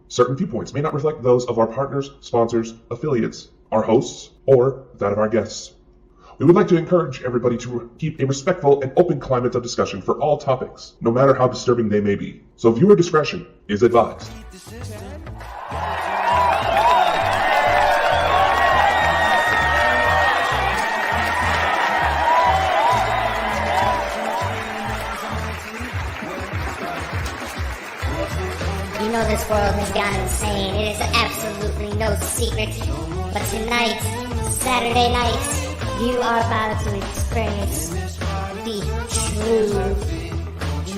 Certain viewpoints may not reflect those of our partners, sponsors, affiliates, our hosts, or that of our guests. We would like to encourage everybody to keep a respectful and open climate of discussion for all topics, no matter how disturbing they may be. So viewer discretion is advised. You know this world has gone insane. It is absolutely no secret. But tonight, Saturday night, you are about to experience the true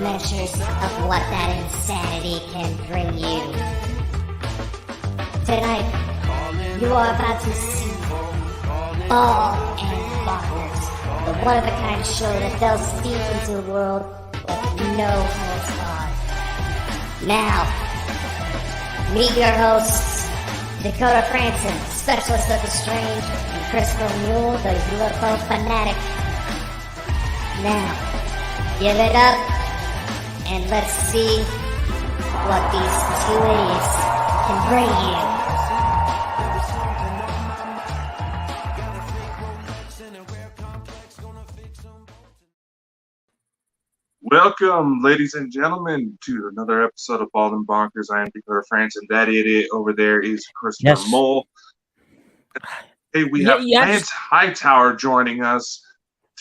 measures of what that insanity can bring you. Tonight, you are about to see Ball and Bonkers, the one-of-a-kind show that delves deep into the world with no holds barred. Now, meet your hosts, Dakota Franson, specialist of the strange, and Crystal Mule, the UFO fanatic. Now, give it up, and let's see what these two idiots can bring you. Welcome, ladies and gentlemen, to another episode of Ball and Bonkers. I am Bigfoot and Dogman. That idiot over there is Christopher Mole. Hey, we have Lance Hightower joining us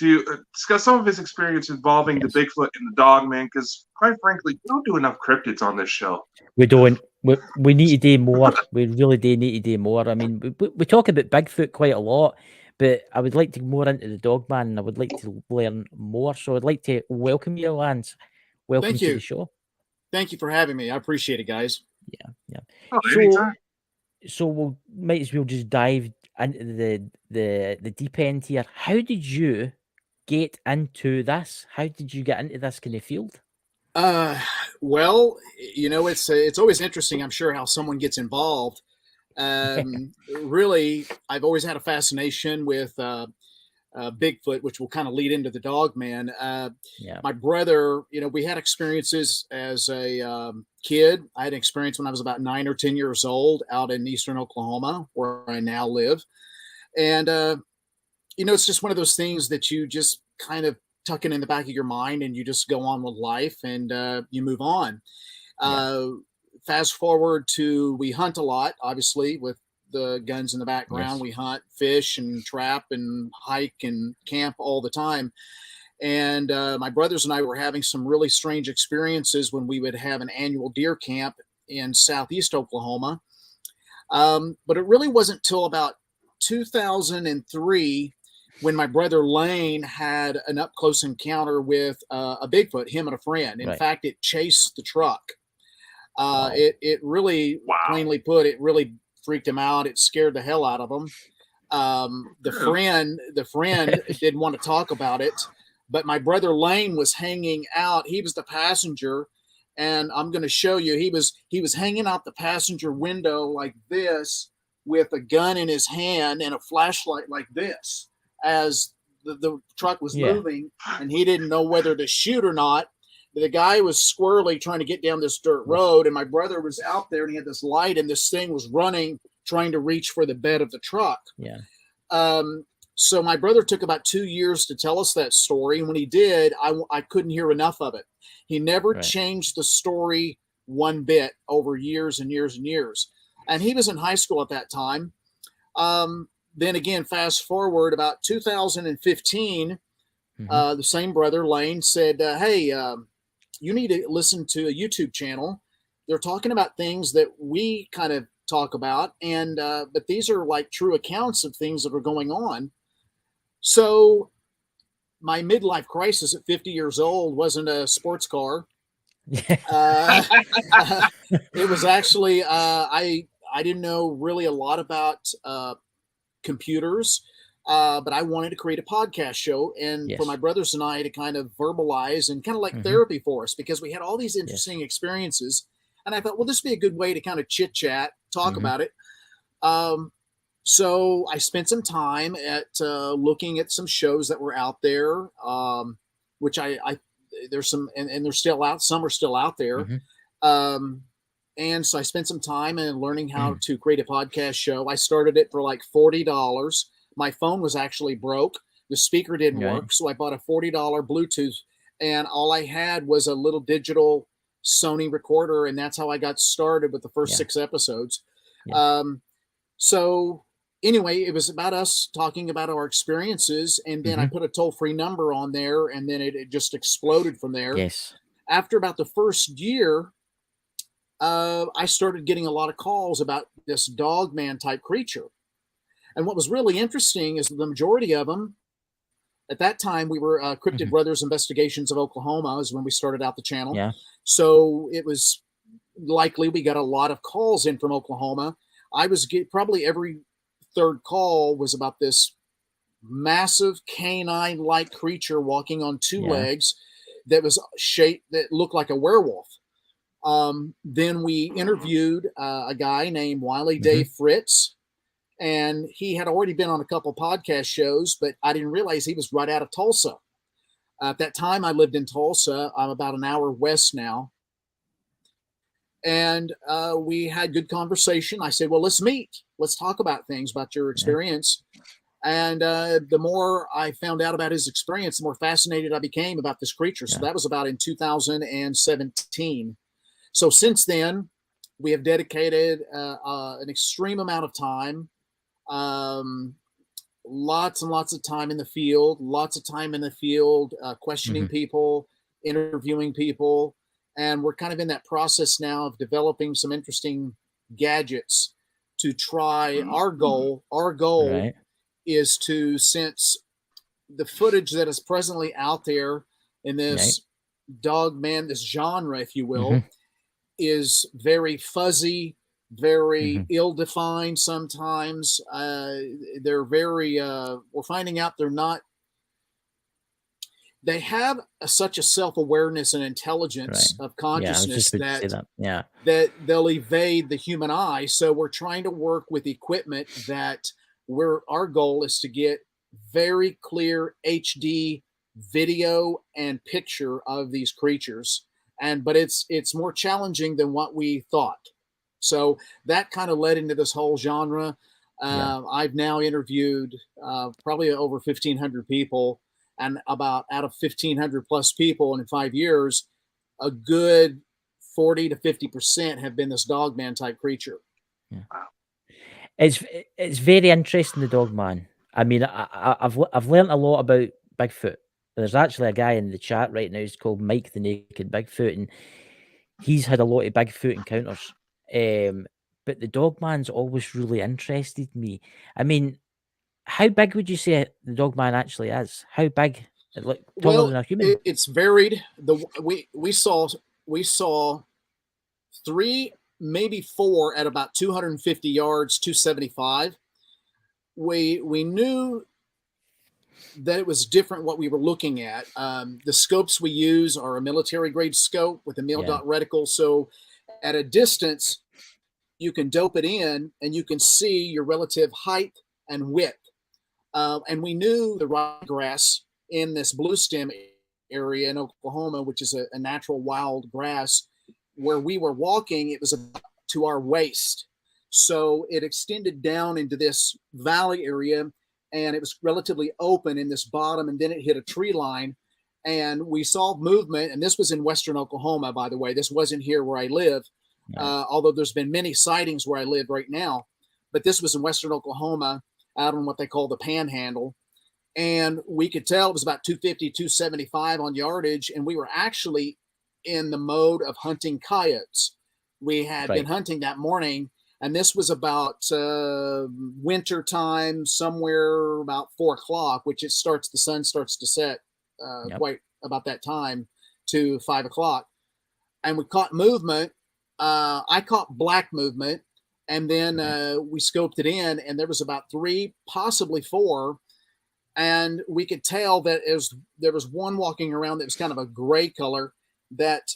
to discuss some of his experience involving the Bigfoot and the Dogman, because, quite frankly, we don't do enough cryptids on this show. We don't. We need to do more. We really do need to do more. I mean, we talk about Bigfoot quite a lot, but I would like to go more into the Dogman, and I would like to learn more. So I'd like to welcome you, Lance. Welcome to the show. Thank you for having me. I appreciate it, guys. Yeah. Oh, so we might as well just dive into the deep end here. How did you get into this? How did you get into this kind of field? Well, you know, it's always interesting, I'm sure, how someone gets involved. Really, I've always had a fascination with Bigfoot, which will kind of lead into the Dogman. My brother, you know, we had experiences as a kid. I had an experience when I was about 9 or 10 years old out in eastern Oklahoma, where I now live. And, you know, it's just one of those things that you just kind of tuck it in the back of your mind and you just go on with life and you move on. Fast forward to, we hunt a lot, obviously, with the guns in the background. Yes. We hunt, fish, and trap, and hike and camp all the time. And my brothers and I were having some really strange experiences when we would have an annual deer camp in southeast Oklahoma. But it really wasn't till about 2003 when my brother Lane had an up-close encounter with a Bigfoot, him and a friend. In fact, it chased the truck. It really, plainly put, it really freaked him out. It scared the hell out of him. The friend didn't want to talk about it, but my brother Lane was hanging out. He was the passenger, and I'm going to show you. He was hanging out the passenger window like this with a gun in his hand and a flashlight like this as the truck was moving, and he didn't know whether to shoot or not. The guy was squirrely trying to get down this dirt road, and my brother was out there, and he had this light, and this thing was running, trying to reach for the bed of the truck. So my brother took about 2 years to tell us that story, and when he did, I couldn't hear enough of it. He never changed the story one bit over years and years and years. And he was in high school at that time. Then again, fast forward about 2015, the same brother, Lane, said, hey, you need to listen to a YouTube channel. They're talking about things that we kind of talk about, and but these are like true accounts of things that are going on. So my midlife crisis at 50 years old wasn't a sports car. It was actually, I didn't know really a lot about computers. But I wanted to create a podcast show and for my brothers and I to kind of verbalize and kind of like therapy for us, because we had all these interesting experiences. And I thought, well, this would be a good way to kind of chit chat, talk about it. So I spent some time at looking at some shows that were out there, which I there's some, and they're still out. Some are still out there. And so I spent some time in learning how to create a podcast show. I started it for like $40. My phone was actually broke. The speaker didn't work. So I bought a $40 Bluetooth, and all I had was a little digital Sony recorder. And that's how I got started with the first 6 episodes. So anyway, it was about us talking about our experiences. And then I put a toll-free number on there, and then it just exploded from there. Yes. After about the first year, I started getting a lot of calls about this Dogman type creature. And what was really interesting is the majority of them, at that time, we were Cryptid Brothers Investigations of Oklahoma is when we started out the channel. Yeah. So it was likely we got a lot of calls in from Oklahoma. I was probably every third call was about this massive canine-like creature walking on 2 legs that was shaped, that looked like a werewolf. Then we interviewed a guy named Wiley Dave Fritz, and he had already been on a couple podcast shows, but I didn't realize he was right out of Tulsa. At that time, I lived in Tulsa. I'm about an hour west now. And we had good conversation. I said, well, let's meet. Let's talk about things, about your experience. And the more I found out about his experience, the more fascinated I became about this creature. So that was about in 2017. So since then, we have dedicated an extreme amount of time, lots and lots of time in the field, questioning people, interviewing people. And we're kind of in that process now of developing some interesting gadgets to try our goal. Our goal is to, since the footage that is presently out there in this Dogman, this genre, if you will, is very fuzzy, very ill-defined sometimes. They're very, we're finding out they're not, they have such a self-awareness and intelligence of consciousness that they'll evade the human eye. So we're trying to work with equipment that our goal is to get very clear HD video and picture of these creatures. But it's more challenging than what we thought. So that kind of led into this whole genre. I've now interviewed probably over 1,500 people, and about out of 1,500 plus people, and in 5 years, a good 40 to 50% have been this Dogman type creature. Yeah. It's very interesting, the Dogman. I mean, I've learned a lot about Bigfoot. There's actually a guy in the chat right now who's called Mike the Naked Bigfoot, and he's had a lot of Bigfoot encounters. But the Dogman's always really interested me. I mean, how big would you say the Dogman actually is? How big? Like taller than a human? It's varied. We saw 3, maybe 4 at about 250 yards, 275. We knew that it was different what we were looking at. The scopes we use are a military grade scope with a mil-dot reticle. So at a distance, you can dope it in and you can see your relative height and width. And we knew the ryegrass in this blue stem area in Oklahoma, which is a natural wild grass, where we were walking, it was about to our waist. So it extended down into this valley area, and it was relatively open in this bottom, and then it hit a tree line, and we saw movement. And this was in western Oklahoma, by the way. This wasn't here where I live, although there's been many sightings where I live right now. But this was in western Oklahoma, out on what they call the Panhandle. And we could tell it was about 250, 275 on yardage, and we were actually in the mode of hunting coyotes. We had been hunting that morning, and this was about winter time, somewhere about 4 o'clock, which the sun starts to set quite about that time to 5 o'clock. And we caught movement. I caught black movement, and then we scoped it in, and there was about 3, possibly 4. And we could tell that there was one walking around that was kind of a gray color, that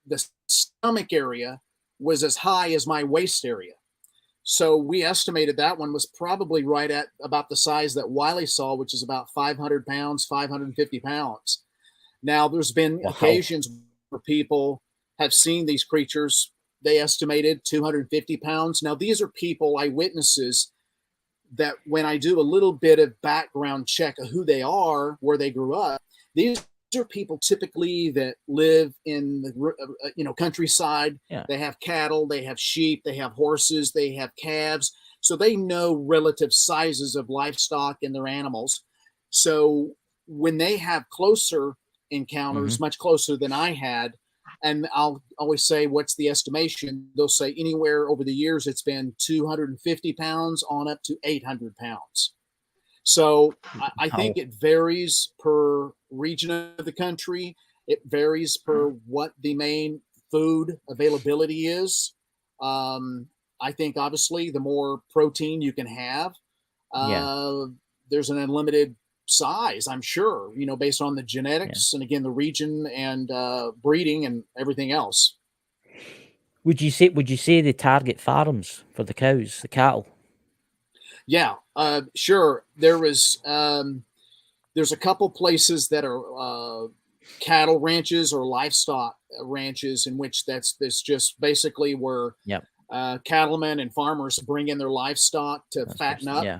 the stomach area was as high as my waist area. So we estimated that one was probably right at about the size that Wiley saw, which is about 500 pounds, 550 pounds. Now, there's been occasions where people have seen these creatures they estimated 250 pounds. Now, these are people, eyewitnesses, that when I do a little bit of background check of who they are, where they grew up, these are people typically that live in the countryside. Yeah. They have cattle, they have sheep, they have horses, they have calves. So they know relative sizes of livestock and their animals. So when they have closer encounters, much closer than I had, and I'll always say, what's the estimation? They'll say anywhere over the years, it's been 250 pounds on up to 800 pounds. So I think it varies per region of the country. It varies per what the main food availability is. I think obviously the more protein you can have, there's an unlimited size, I'm sure, based on the genetics and again, the region and breeding and everything else. Would you say they target farms for the cows, the cattle? Yeah, sure. There's a couple places that are cattle ranches or livestock ranches in which that's just basically where cattlemen and farmers bring in their livestock to fatten up. Yeah.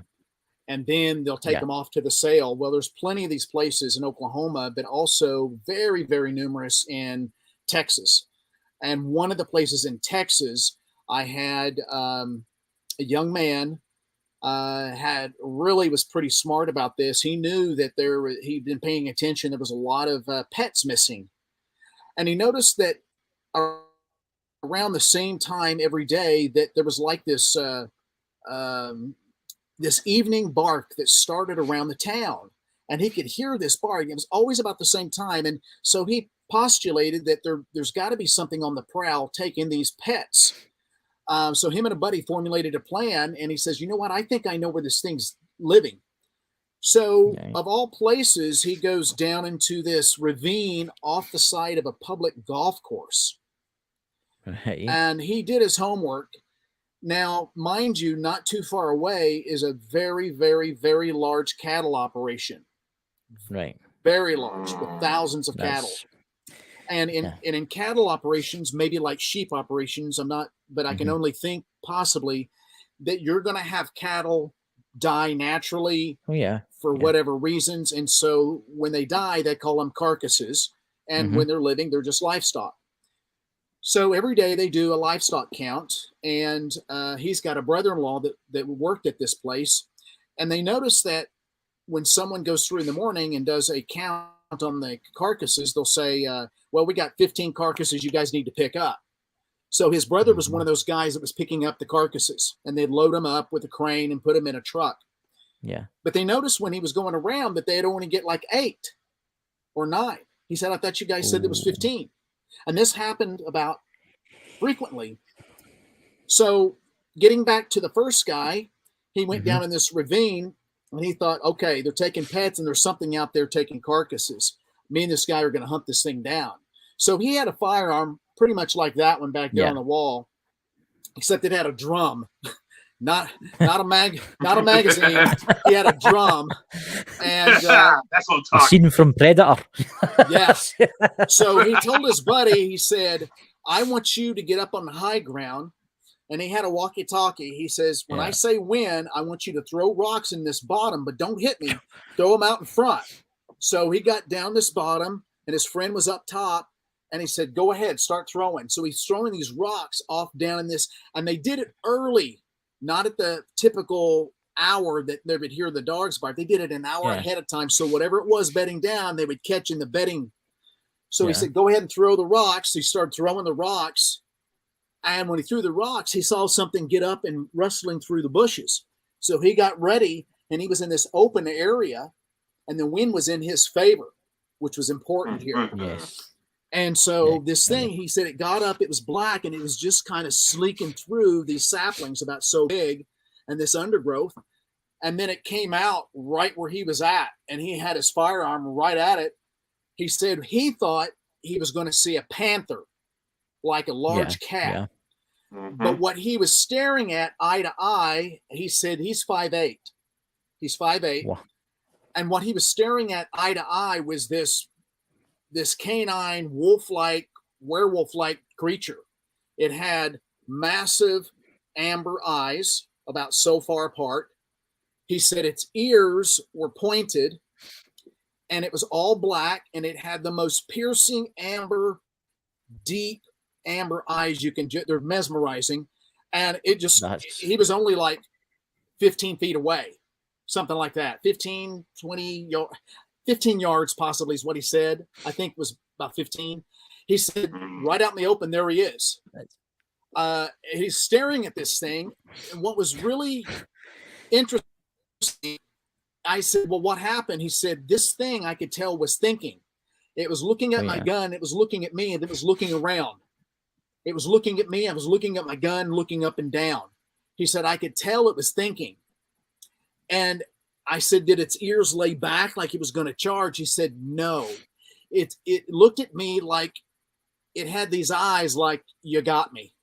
And then they'll take them off to the sale. Well, there's plenty of these places in Oklahoma, but also very, very numerous in Texas. And one of the places in Texas, I had a young man was pretty smart about this. He knew that he'd been paying attention. There was a lot of pets missing. And he noticed that around the same time every day that there was like this evening bark that started around the town, and he could hear this bark. It was always about the same time. And so he postulated that there's got to be something on the prowl taking these pets. So him and a buddy formulated a plan, and he says, you know what? I think I know where this thing's living. So of all places, he goes down into this ravine off the side of a public golf course. Right. And he did his homework. Now, mind you, not too far away is a very, very, very large cattle operation. Right. Very large, with thousands of cattle. And in cattle operations, maybe like sheep operations, I can only think possibly that you're going to have cattle die naturally for whatever reasons. And so when they die, they call them carcasses. And when they're living, they're just livestock. So every day they do a livestock count, and he's got a brother-in-law that worked at this place. And they notice that when someone goes through in the morning and does a count on the carcasses, they'll say, well, we got 15 carcasses you guys need to pick up. So his brother was one of those guys that was picking up the carcasses, and they'd load them up with a crane and put them in a truck. Yeah. But they noticed when he was going around that they'd only get like 8 or 9. He said, I thought you guys said there was 15. And this happened about frequently. So getting back to the first guy, he went down in this ravine, and he thought, okay, they're taking pets and there's something out there taking carcasses. Me and this guy are going to hunt this thing down. So he had a firearm pretty much like that one back there on the wall, except it had a drum, not a magazine. He had a drum, and that's what I'm talking. Scene from Predator. Yes. So he told his buddy, he said, I want you to get up on the high ground. And he had a walkie-talkie. He says, when I say when, I want you to throw rocks in this bottom, but don't hit me. Throw them out in front. So he got down this bottom, and his friend was up top. And he said, go ahead, start throwing. So he's throwing these rocks off down in this. And they did it early, not at the typical hour that they would hear the dogs bark. They did it an hour ahead of time. So whatever it was bedding down, they would catch in the bedding. So he said, go ahead and throw the rocks. So he started throwing the rocks. And when he threw the rocks, he saw something get up and rustling through the bushes. So he got ready, and he was in this open area, and the wind was in his favor, which was important here. Yes. And so this thing, he said, it got up, it was black, and it was just kind of sneaking through these saplings about so big and this undergrowth. And then it came out right where he was at, and he had his firearm right at it. He said he thought he was going to see a panther, like a large cat. Yeah. But what he was staring at eye to eye, he said he's 5'8". He's 5'8". Wow. And what he was staring at eye to eye was this canine wolf-like, werewolf-like creature. It had massive amber eyes, about so far apart. He said its ears were pointed, and it was all black, and it had the most piercing amber, deep amber eyes you can. They're mesmerizing, and it just. He was only like 15 feet away, something like that. 15, 20, 15 yards possibly is what he said. I think it was about 15. He said, right out in the open, there he is. He's staring at this thing. And what was really interesting, I said, well, what happened? He said, this thing I could tell was thinking. It was looking at my gun. It was looking at me, and it was looking around. It was looking at me. I was looking at my gun, looking up and down. He said, I could tell it was thinking. And I said, did its ears lay back like it was going to charge? He said, no. It looked at me like it had these eyes like, you got me.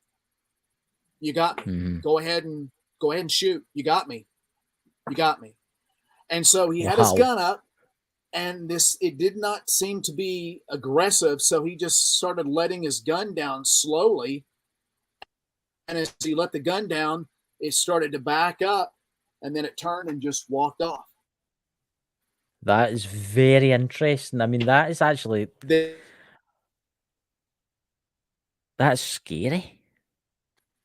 You got me. Mm-hmm. Go ahead and shoot. You got me. You got me. And so he had his gun up, and it did not seem to be aggressive. So he just started letting his gun down slowly. And as he let the gun down, it started to back up, and then it turned and just walked off. That is very interesting. I mean, that is actually... That's scary.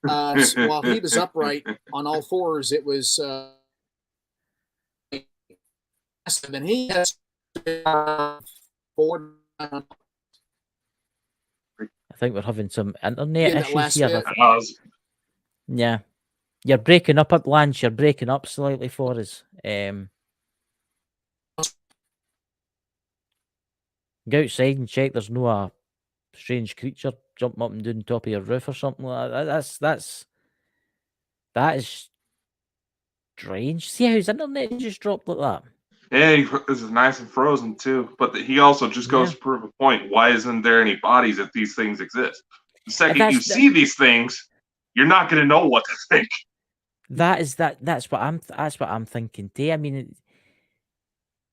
While he was upright on all fours, it was... and he has 4... I think we're having some internet issues here. Yeah. You're breaking up, Lance. You're breaking up slightly for us. Go outside and check there's no a strange creature jumping up and down the top of your roof or something like that. That is strange. See how his internet just dropped like that? Yeah, this is nice and frozen too. But he also just goes to prove a point. Why isn't there any bodies if these things exist? The second you see these things, you're not going to know what to think. That's what I'm thinking too. I mean,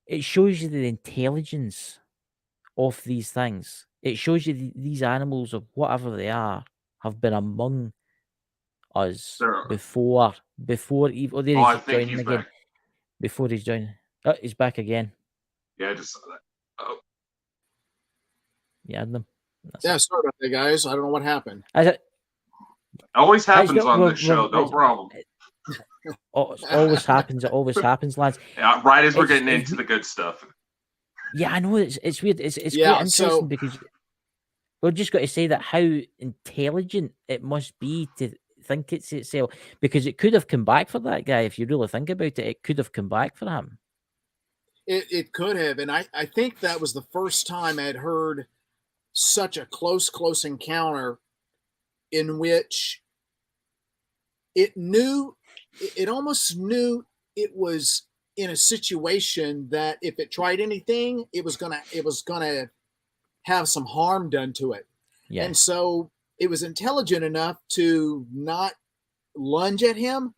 it shows you the intelligence of these things. It shows you these animals, or whatever they are, have been among us before. Oh, there he's joining again. Back. Before he's joining. Oh, he's back again. Yeah, I just saw that. Oh. Yeah, them. Sorry about that, guys. I don't know what happened. It always happens on this show. No problem. It always happens. It always happens, lads. Yeah, right as we're getting into the good stuff. Yeah, I know. It's weird. It's quite interesting because we've just got to say that how intelligent it must be to think it's itself, because it could have come back for that guy. If you really think about it, it could have come back for him. It could have, and I think that was the first time I'd heard such a close encounter in which it almost knew it was in a situation that if it tried anything, it was gonna have some harm done to it. Yeah. And so it was intelligent enough to not lunge at him,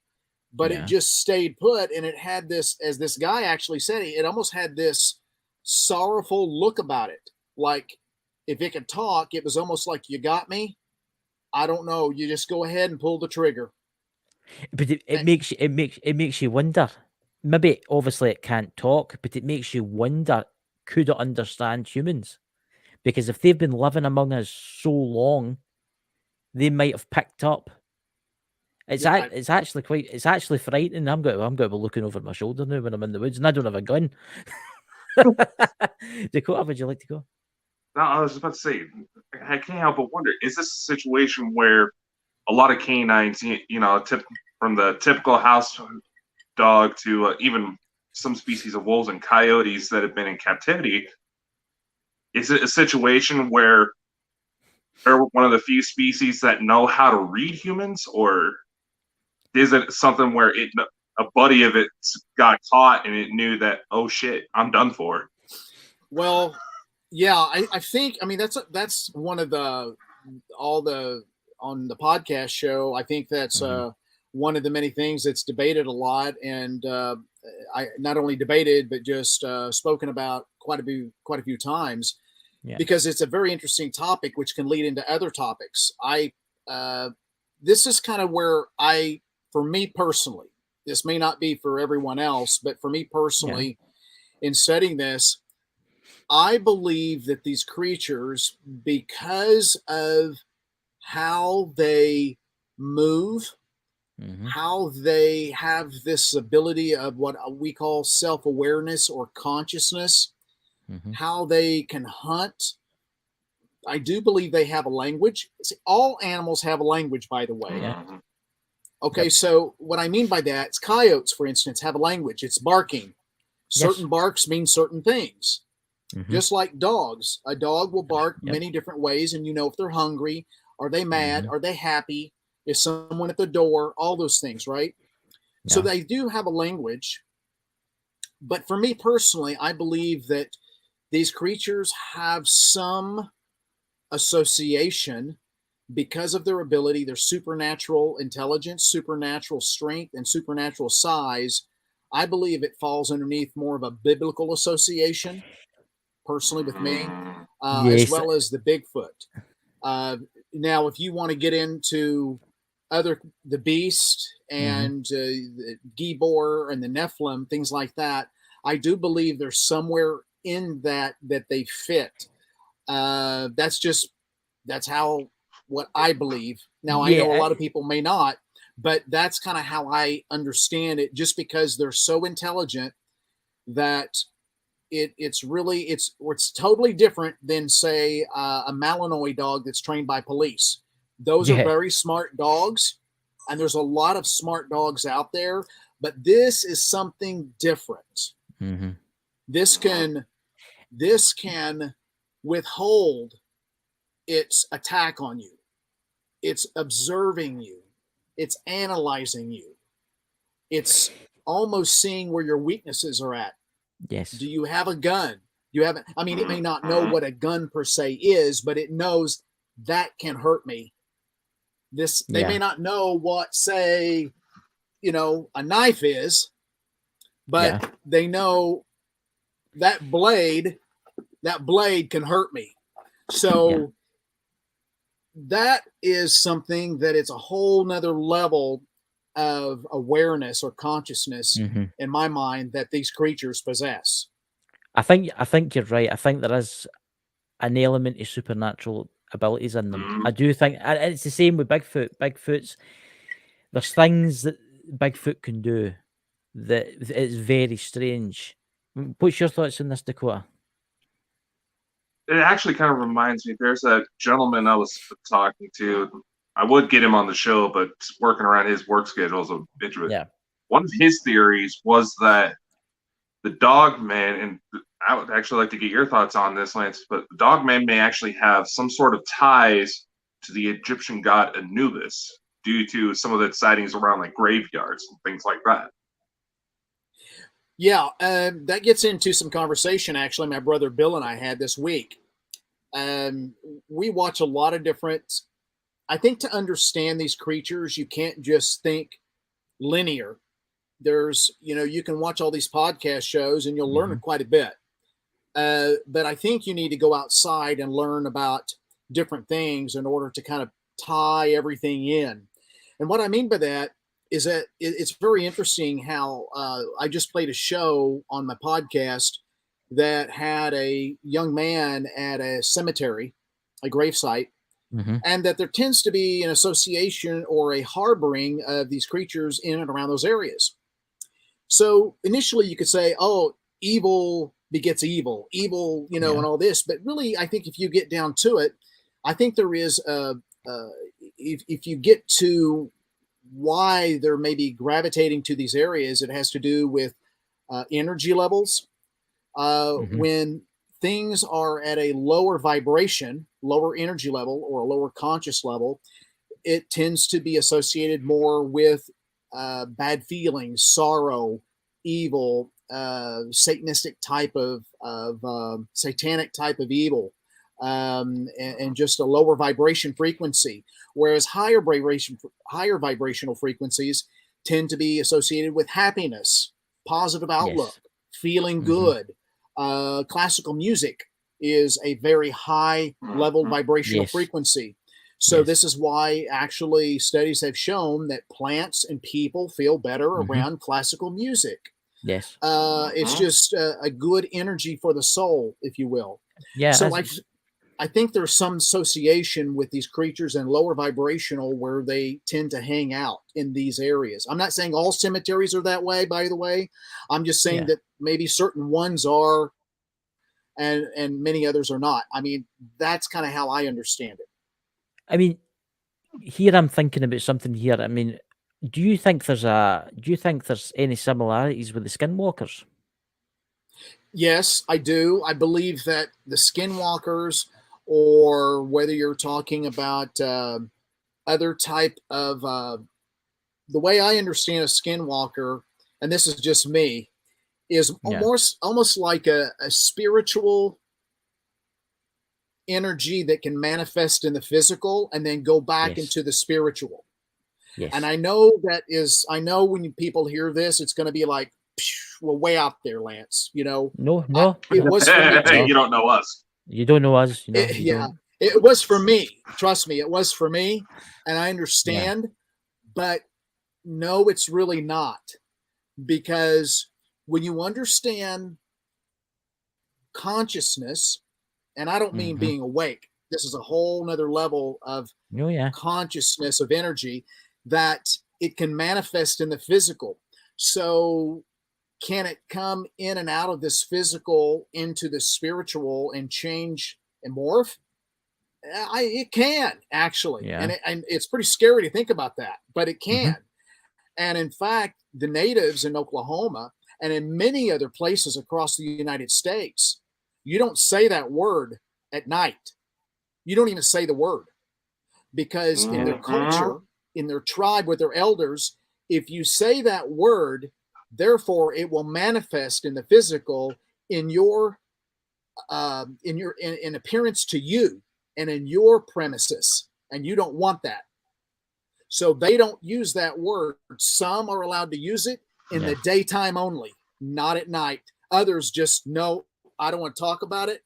but it just stayed put. And it had this, as this guy actually said, it almost had this sorrowful look about it. Like if it could talk, it was almost like, you got me. I don't know. You just go ahead and pull the trigger. But it makes you wonder. Maybe obviously it can't talk, but it makes you wonder, could it understand humans? Because if they've been living among us so long, they might have picked up. It's actually frightening. I'm going to be looking over my shoulder now when I'm in the woods, and I don't have a gun. Dakota, would you like to go? No, I was about to say, I can't help but wonder, is this a situation where a lot of canines, from the typical house dog to even some species of wolves and coyotes that have been in captivity, is it a situation where they're one of the few species that know how to read humans, or is it something where a buddy of it got caught and it knew that, oh shit, I'm done for? Well, yeah, I think, that's one of on the podcast show. I think that's one of the many things that's debated a lot, and I not only debated but just spoken about quite a few times, because it's a very interesting topic which can lead into other topics. I this is kind of where for me personally, this may not be for everyone else, but for me personally, in studying this, I believe that these creatures, because of how they move, how they have this ability of what we call self-awareness or consciousness, how they can hunt. I do believe they have a language. See, all animals have a language, by the way. Okay, so what I mean by that is coyotes, for instance, have a language. It's barking. Certain barks mean certain things. Just like dogs. A dog will bark many different ways, and you know if they're hungry, are they mad, are they happy, is someone at the door, all those things, right? So they do have a language. But for me personally, I believe that these creatures have some association because of their ability, their supernatural intelligence, supernatural strength, and supernatural size. I believe it falls underneath more of a biblical association, personally, with me, as well as the Bigfoot. Now, if you want to get into the beast and the Gibor and the Nephilim, things like that, I do believe there's somewhere in that they fit. That's how what I believe. Now, I know a lot of people may not, but that's kind of how I understand it, just because they're so intelligent that it's totally different than, say, a Malinois dog that's trained by police. Those are very smart dogs, and there's a lot of smart dogs out there, but this is something different. This can withhold its attack on you. It's observing you. It's analyzing you. It's almost seeing where your weaknesses are at. Yes. Do you have a gun? It may not know what a gun per se is, but it knows that can hurt me. They may not know what, say, a knife is, but they know that blade can hurt me. So that is something that it's a whole nother level of awareness or consciousness in my mind that these creatures possess. I think you're right. I think there is an element of supernatural abilities in them. I do think it's the same with Bigfoot. There's things that Bigfoot can do that is very strange. What's your thoughts on this, Dakota? It actually kind of reminds me, there's a gentleman I was talking to. I would get him on the show, but working around his work schedule is a bit of it. One of his theories was that the Dogman, and I would actually like to get your thoughts on this, Lance, but the Dogman may actually have some sort of ties to the Egyptian god Anubis due to some of the sightings around like graveyards and things like that. Yeah, that gets into some conversation, actually, my brother Bill and I had this week. We watch a lot of different... I think to understand these creatures, you can't just think linear. There's, you can watch all these podcast shows and you'll learn quite a bit. But I think you need to go outside and learn about different things in order to kind of tie everything in. And what I mean by that is that it's very interesting how I just played a show on my podcast that had a young man at a cemetery, a gravesite, and that there tends to be an association or a harboring of these creatures in and around those areas. So initially you could say, oh, evil begets evil, and all this. But really, I think if you get down to it, I think there is if you get to why they're maybe gravitating to these areas, it has to do with energy levels. When things are at a lower vibration, lower energy level, or a lower conscious level, it tends to be associated more with bad feelings, sorrow, evil, satanistic type of satanic type of evil, and just a lower vibration frequency. Whereas higher vibrational frequencies tend to be associated with happiness, positive outlook, feeling good. Classical music is a very high level vibrational frequency. So this is why actually studies have shown that plants and people feel better around classical music. Yes. It's just a good energy for the soul, if you will. Yeah. So I think there's some association with these creatures and lower vibrational where they tend to hang out in these areas. I'm not saying all cemeteries are that way, by the way. I'm just saying that maybe certain ones are and many others are not. I mean, that's kind of how I understand it. I mean, here I'm thinking about something here. I mean, do you think there's any similarities with the skinwalkers? Yes, I do. I believe that the skinwalkers, or whether you're talking about other type of the way I understand a skinwalker, and this is just me, is almost like a spiritual energy that can manifest in the physical and then go back into the spiritual. Yes. And I know when people hear this, it's going to be like, well, way out there, Lance, No. It was for me. You don't know us. You don't know us. It was for me. Trust me, it was for me. And I understand, but no, it's really not. Because when you understand consciousness, and I don't mean being awake, this is a whole nother level of consciousness of energy, that it can manifest in the physical. So can it come in and out of this physical into the spiritual and change and morph? It can actually, and it's pretty scary to think about that, but it can. And in fact, the natives in Oklahoma and in many other places across the United States, you don't say that word at night. You don't even say the word, because in their culture, in their tribe with their elders, if you say that word, therefore it will manifest in the physical in your in appearance to you and in your premises, and you don't want that. So they don't use that word. Some are allowed to use it in the daytime only, not at night. Others just, no, I don't want to talk about it.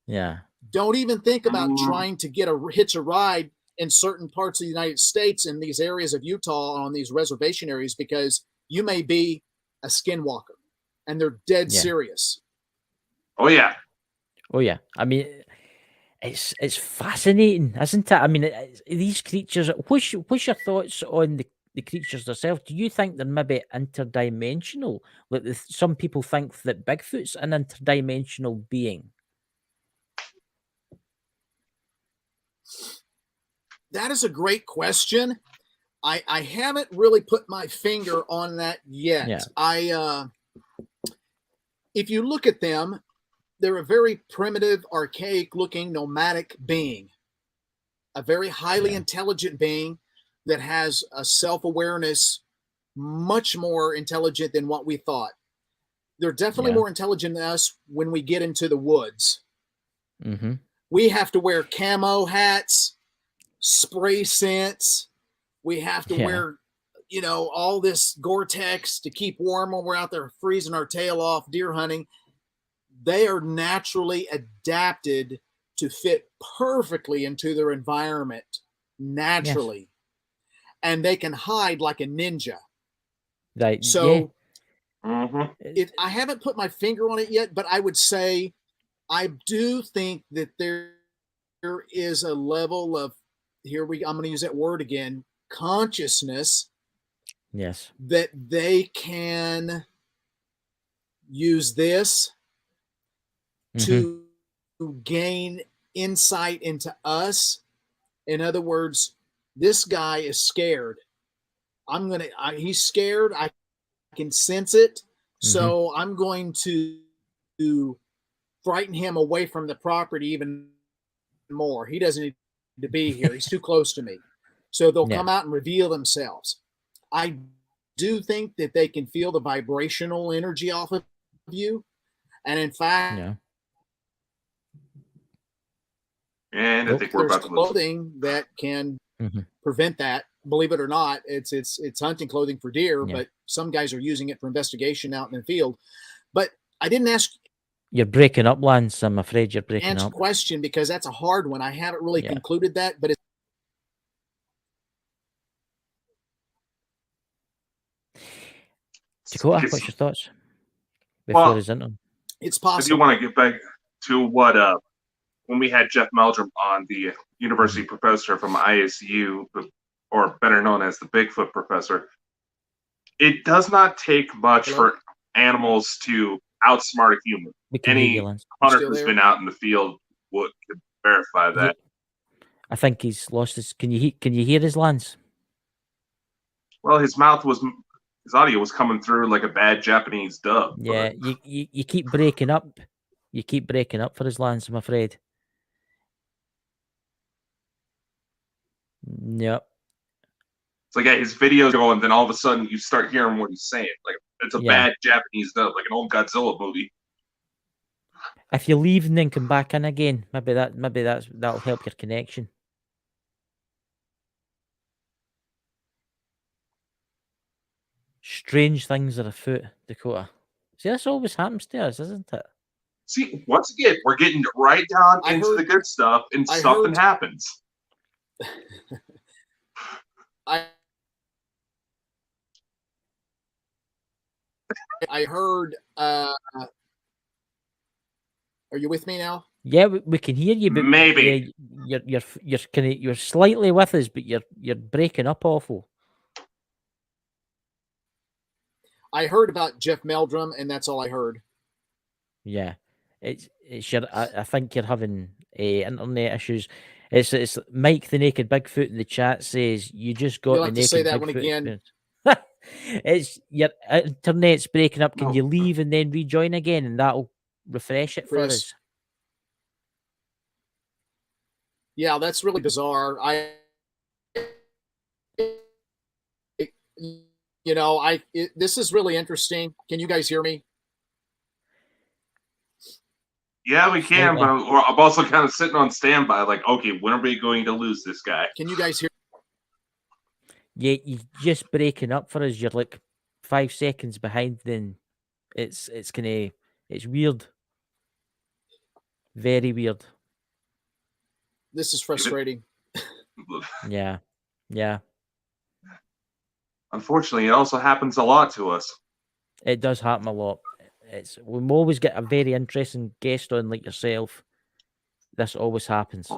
Yeah. Don't even think about trying to hitch a ride in certain parts of the United States, in these areas of Utah, on these reservation areas, because you may be a skinwalker, and they're dead serious. Oh yeah. I mean, it's fascinating, isn't it? I mean, these creatures. What's your thoughts on the creatures themselves? Do you think they're maybe interdimensional? Like some people think that Bigfoot's an interdimensional being. That is a great question. I haven't really put my finger on that yet. If you look at them, they're a very primitive, archaic looking nomadic being, a very highly intelligent being that has a self-awareness much more intelligent than what we thought. They're definitely more intelligent than us when we get into the woods. We have to wear camo hats, spray scents. We have to wear, all this Gore-Tex to keep warm when we're out there freezing our tail off deer hunting. They are naturally adapted to fit perfectly into their environment naturally. And they can hide like a ninja. So I haven't put my finger on it yet, but I would say I do think that there is a level of, I'm going to use that word again, consciousness. Yes. That they can use this to gain insight into us. In other words, this guy is scared. He's scared. I can sense it. So I'm going to frighten him away from the property even more. He doesn't need to be here. He's too close to me. So they'll come out and reveal themselves. I do think that they can feel the vibrational energy off of you. And in fact, and I think we're there's about to clothing that can prevent that. Believe it or not, it's hunting clothing for deer, but some guys are using it for investigation out in the field. But I didn't ask You're breaking up, Lance. I'm afraid you're breaking Answer up. Question, because that's a hard one. I haven't really concluded that, but it's Dakota, what's your thoughts? Before his interview. It's possible. I do want to get back to what when we had Jeff Meldrum on, the university professor from ISU, or better known as the Bigfoot professor. It does not take much for animals to outsmart a human. Any hunter who's been out in the field could verify that. I think he's lost his. Can you hear his, Lance? Well, his audio was coming through like a bad Japanese dub. Yeah, you keep breaking up. You keep breaking up for his, Lance, I'm afraid. Yep. It's like his video's going, then all of a sudden you start hearing what he's saying. Like it's a bad Japanese dub, like an old Godzilla movie. If you leave and then come back in again, maybe that'll help your connection. Strange things are afoot, Dakota. See, this always happens to us, isn't it? See, once again, we're getting right down into the good stuff, and something happens. I heard. Are you with me now? Yeah, we can hear you, but maybe you're slightly with us, but you're breaking up awful. I heard about Jeff Meldrum, and that's all I heard. Yeah, it's your. I think you're having internet issues. It's Mike the Naked Bigfoot in the chat says you just got the Naked say that Bigfoot one again. It's your internet's breaking up. Can you leave and then rejoin again, and that'll refresh it for us? Yeah, that's really bizarre. This is really interesting. Can you guys hear me? Yeah, we can, but I'm also kind of sitting on standby. Like, okay, when are we going to lose this guy? Can you guys hear? Yeah, you're just breaking up for us. You're like 5 seconds behind. Then it's weird, very weird. This is frustrating. Yeah. Unfortunately, it also happens a lot to us. It does happen a lot. We always get a very interesting guest on like yourself. This always happens.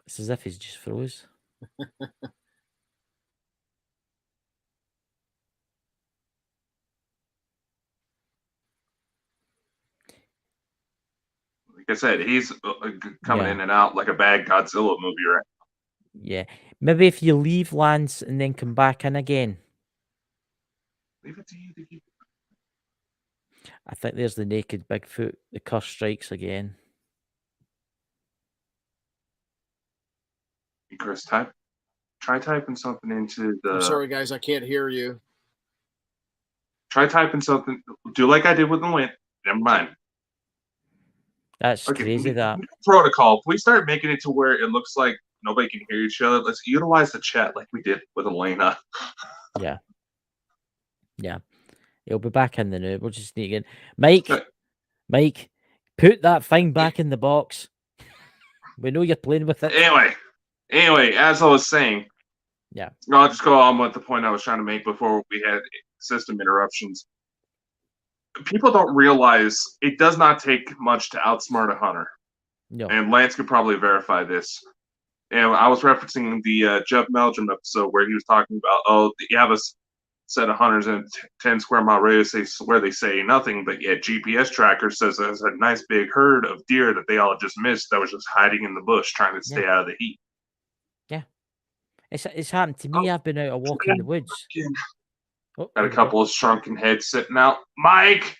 It's as if he's just froze. Like I said, he's coming in and out like a bad Godzilla movie right now. Yeah. Maybe if you leave, Lance, and then come back in again. Leave it to you to keep. I think there's the Naked Bigfoot. The curse strikes again. Chris, try typing something into the. I'm sorry, guys, I can't hear you. Try typing something. Do like I did with the link. Never mind. That's crazy. That protocol. If we start making it to where it looks like nobody can hear each other, let's utilize the chat like we did with Elena. Yeah. He'll be back in the new. We'll just need to get Mike, put that thing back in the box. We know you're playing with it. Anyway, as I was saying, I'll just go on with the point I was trying to make before we had system interruptions. People don't realize it does not take much to outsmart a hunter. No. And Lance could probably verify this. And I was referencing the Jeff Meldrum episode where he was talking about, you have a set of hunters in a 10 square mile radius where they say nothing, but yet GPS tracker says there's a nice big herd of deer that they all just missed that was just hiding in the bush trying to stay out of the heat. Yeah. It's happened to me. I've been out a walk in the woods. Got a couple of shrunken heads sitting out. Mike!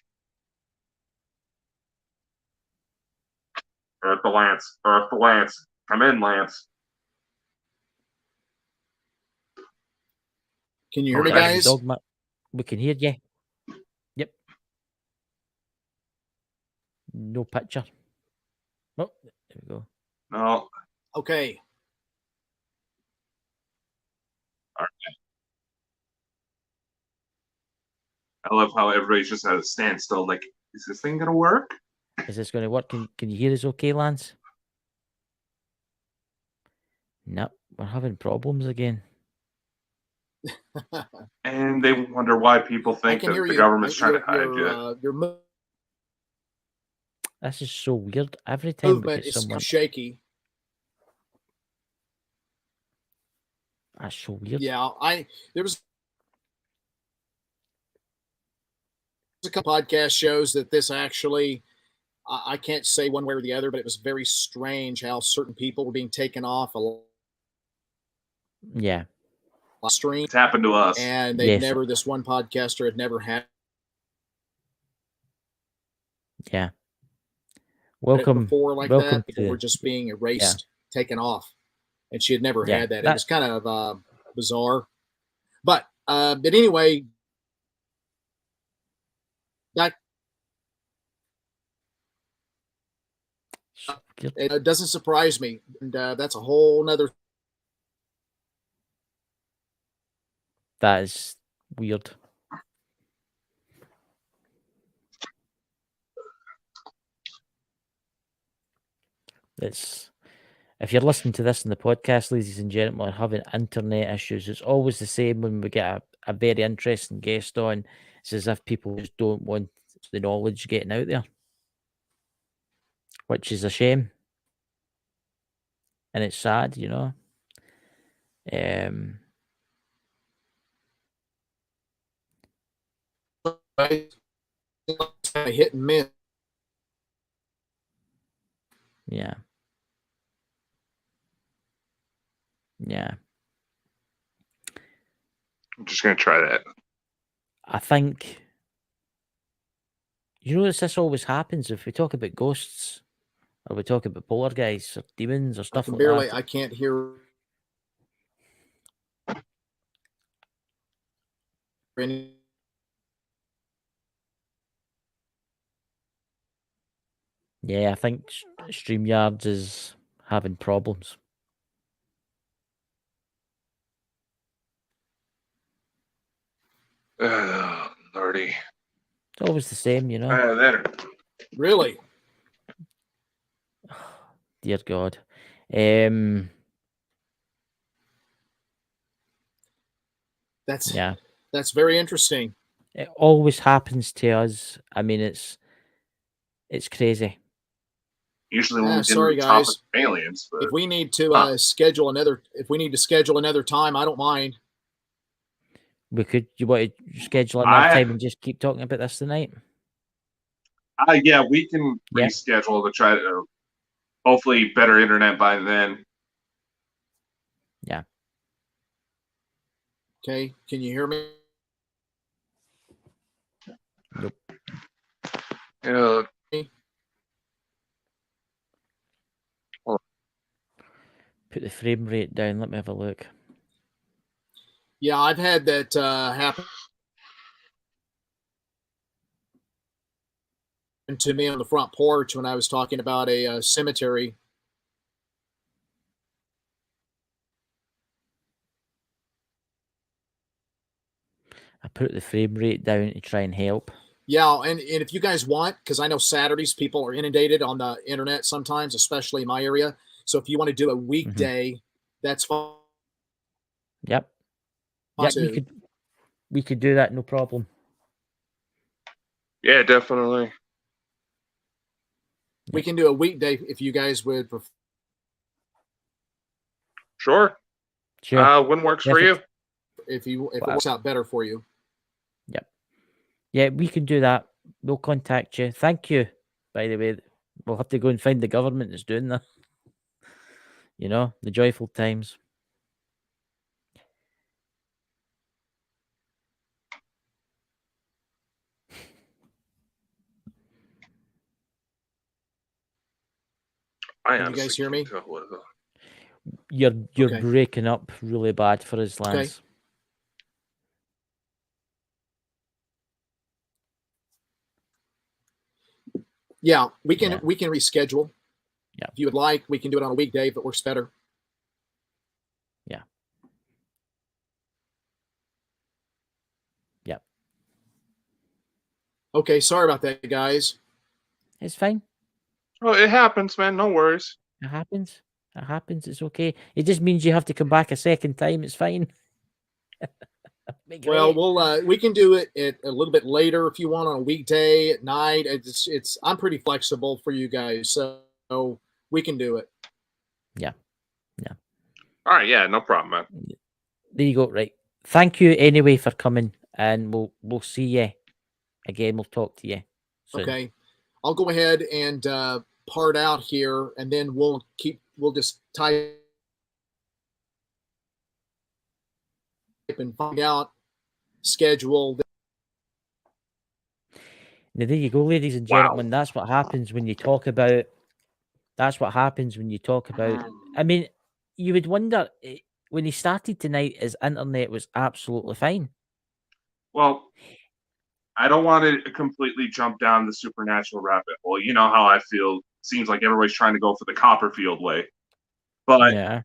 Earth the Lance. Come in, Lance. Can you hear me, guys? We can hear you. Yep. No picture. Oh, there we go. No. Okay. All right. I love how everybody's just at a standstill. Like, is this thing gonna work? Is this going to work? Can you hear us okay, Lance? No, we're having problems again. And they wonder why people think that the government's trying to hide you. This is so weird. Every time we get someone shaky. That's so weird. Yeah, there was a couple podcast shows that this actually, I can't say one way or the other, but it was very strange how certain people were being taken off yeah. stream. It's happened to us. And this one podcaster had never had. Yeah. Welcome. Before like that, people were just being erased, taken off. And she had never had that. It was kind of bizarre. But anyway, it doesn't surprise me. And that's a whole nother. That is weird. If you're listening to this in the podcast, ladies and gentlemen, are having internet issues, it's always the same when we get a very interesting guest on. It's as if people just don't want the knowledge getting out there, which is a shame. And it's sad, you know. Hit and miss. Yeah. Yeah. I'm just going to try that. I think, you know, this always happens if we talk about ghosts or we talk about poltergeists or demons or stuff like that. I can't hear any. Yeah, I think StreamYards is having problems. Lordy. It's always the same, you know. There. Really? Dear God. That's very interesting. It always happens to us. I mean, it's crazy. Usually when we get on the topic of aliens. But... If we need to schedule another time, I don't mind. You want to schedule another time and just keep talking about this tonight? Yeah, we can reschedule to try to hopefully better internet by then. Yeah. Okay, can you hear me? Nope. Put the frame rate down. Let me have a look. Yeah, I've had that happen to me on the front porch when I was talking about a cemetery. I put the frame rate down to try and help. Yeah, and if you guys want, because I know Saturdays people are inundated on the internet sometimes, especially in my area. So if you want to do a weekday, that's fine. Yep. Yeah, we could do that, no problem. Yeah, definitely. We can do a weekday if you guys would prefer. Sure. When works for you? If it works out better for you. Yep. Yeah, we can do that. We'll contact you. Thank you, by the way. We'll have to go and find the government that's doing that. You know, the joyful times. Can you guys hear me? You're breaking up really bad for us, Lance. Okay. Yeah, we can reschedule. Yeah. If you would like, we can do it on a weekday if it works better. Yeah. Yeah. Okay, sorry about that, guys. It's fine. Oh, it happens, man. No worries. It happens. It happens. It's okay. It just means you have to come back a second time. It's fine. Well, we can do it a little bit later if you want on a weekday at night. I'm pretty flexible for you guys, so we can do it. Yeah. All right, yeah, no problem, man. There you go. Right. Thank you anyway for coming, and we'll see you again. We'll talk to you soon. Okay, I'll go ahead and part out here, and then we'll just type and find out schedule. Now, there you go, ladies and gentlemen. Wow. That's what happens when you talk about. I mean, you would wonder when he started tonight, his internet was absolutely fine. Well, I don't want to completely jump down the supernatural rabbit hole. You know how I feel. Seems like everybody's trying to go for the Copperfield way. But yeah.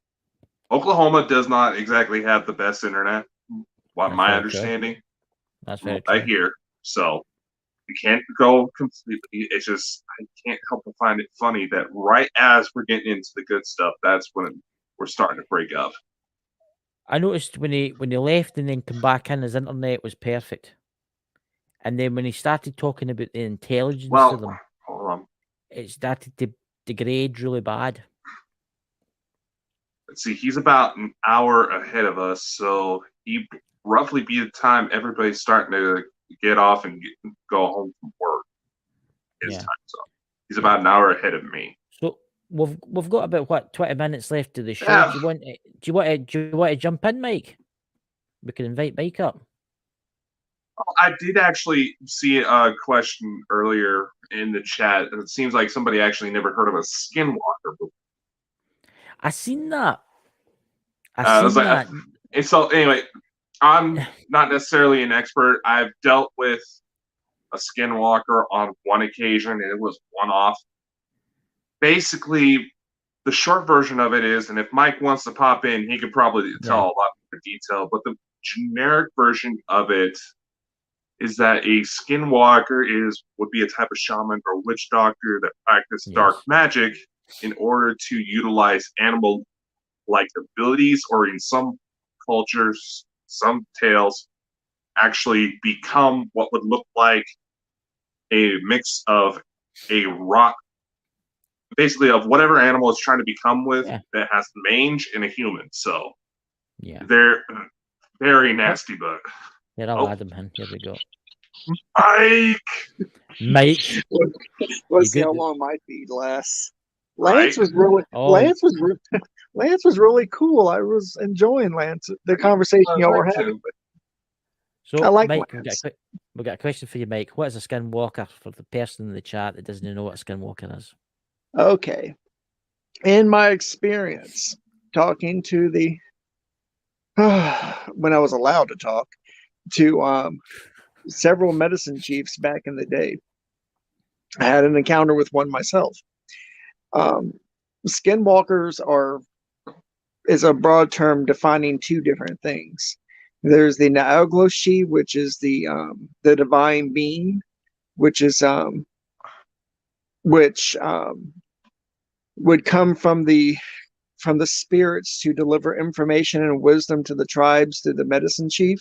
Oklahoma does not exactly have the best internet, my understanding. That's very true. I hear. So you can't go completely. It's just, I can't help but find it funny that right as we're getting into the good stuff, that's when we're starting to break up. I noticed when he left and then come back in, his internet was perfect. And then when he started talking about the intelligence of them, hold on. It started to degrade really bad. Let's see, he's about an hour ahead of us, so he roughly be the time everybody's starting to get off and go home from work. His time, so he's about an hour ahead of me. So we've got about 20 minutes left of the show. Yeah. Do you want to jump in, Mike? We can invite Mike up. I did actually see a question earlier in the chat. It seems like somebody actually never heard of a skinwalker before. I seen that. That. And so anyway, I'm not necessarily an expert. I've dealt with a skinwalker on one occasion, and it was one-off. Basically, the short version of it is, and if Mike wants to pop in, he could probably tell a lot more detail, but the generic version of it is that a skinwalker would be a type of shaman or witch doctor that practice dark magic in order to utilize animal-like abilities, or in some cultures, some tales, actually become what would look like a mix of a rock, basically of whatever animal is trying to become with that has mange and a human. So they're very nasty, but I'll add them in. Here we go. Mike. Let's see how long my feed lasts. Lance was really Lance was really cool. I was enjoying the conversation y'all were having. So I like Mike, we got a question for you, Mike. What is a skinwalker for the person in the chat that doesn't know what a skinwalker is? Okay. In my experience, talking to when I was allowed to talk to several medicine chiefs back in the day, I had an encounter with one myself. Skinwalkers is a broad term defining two different things. There's the Naogloshi, which is the divine being, which is would come from the spirits to deliver information and wisdom to the tribes through the medicine chief.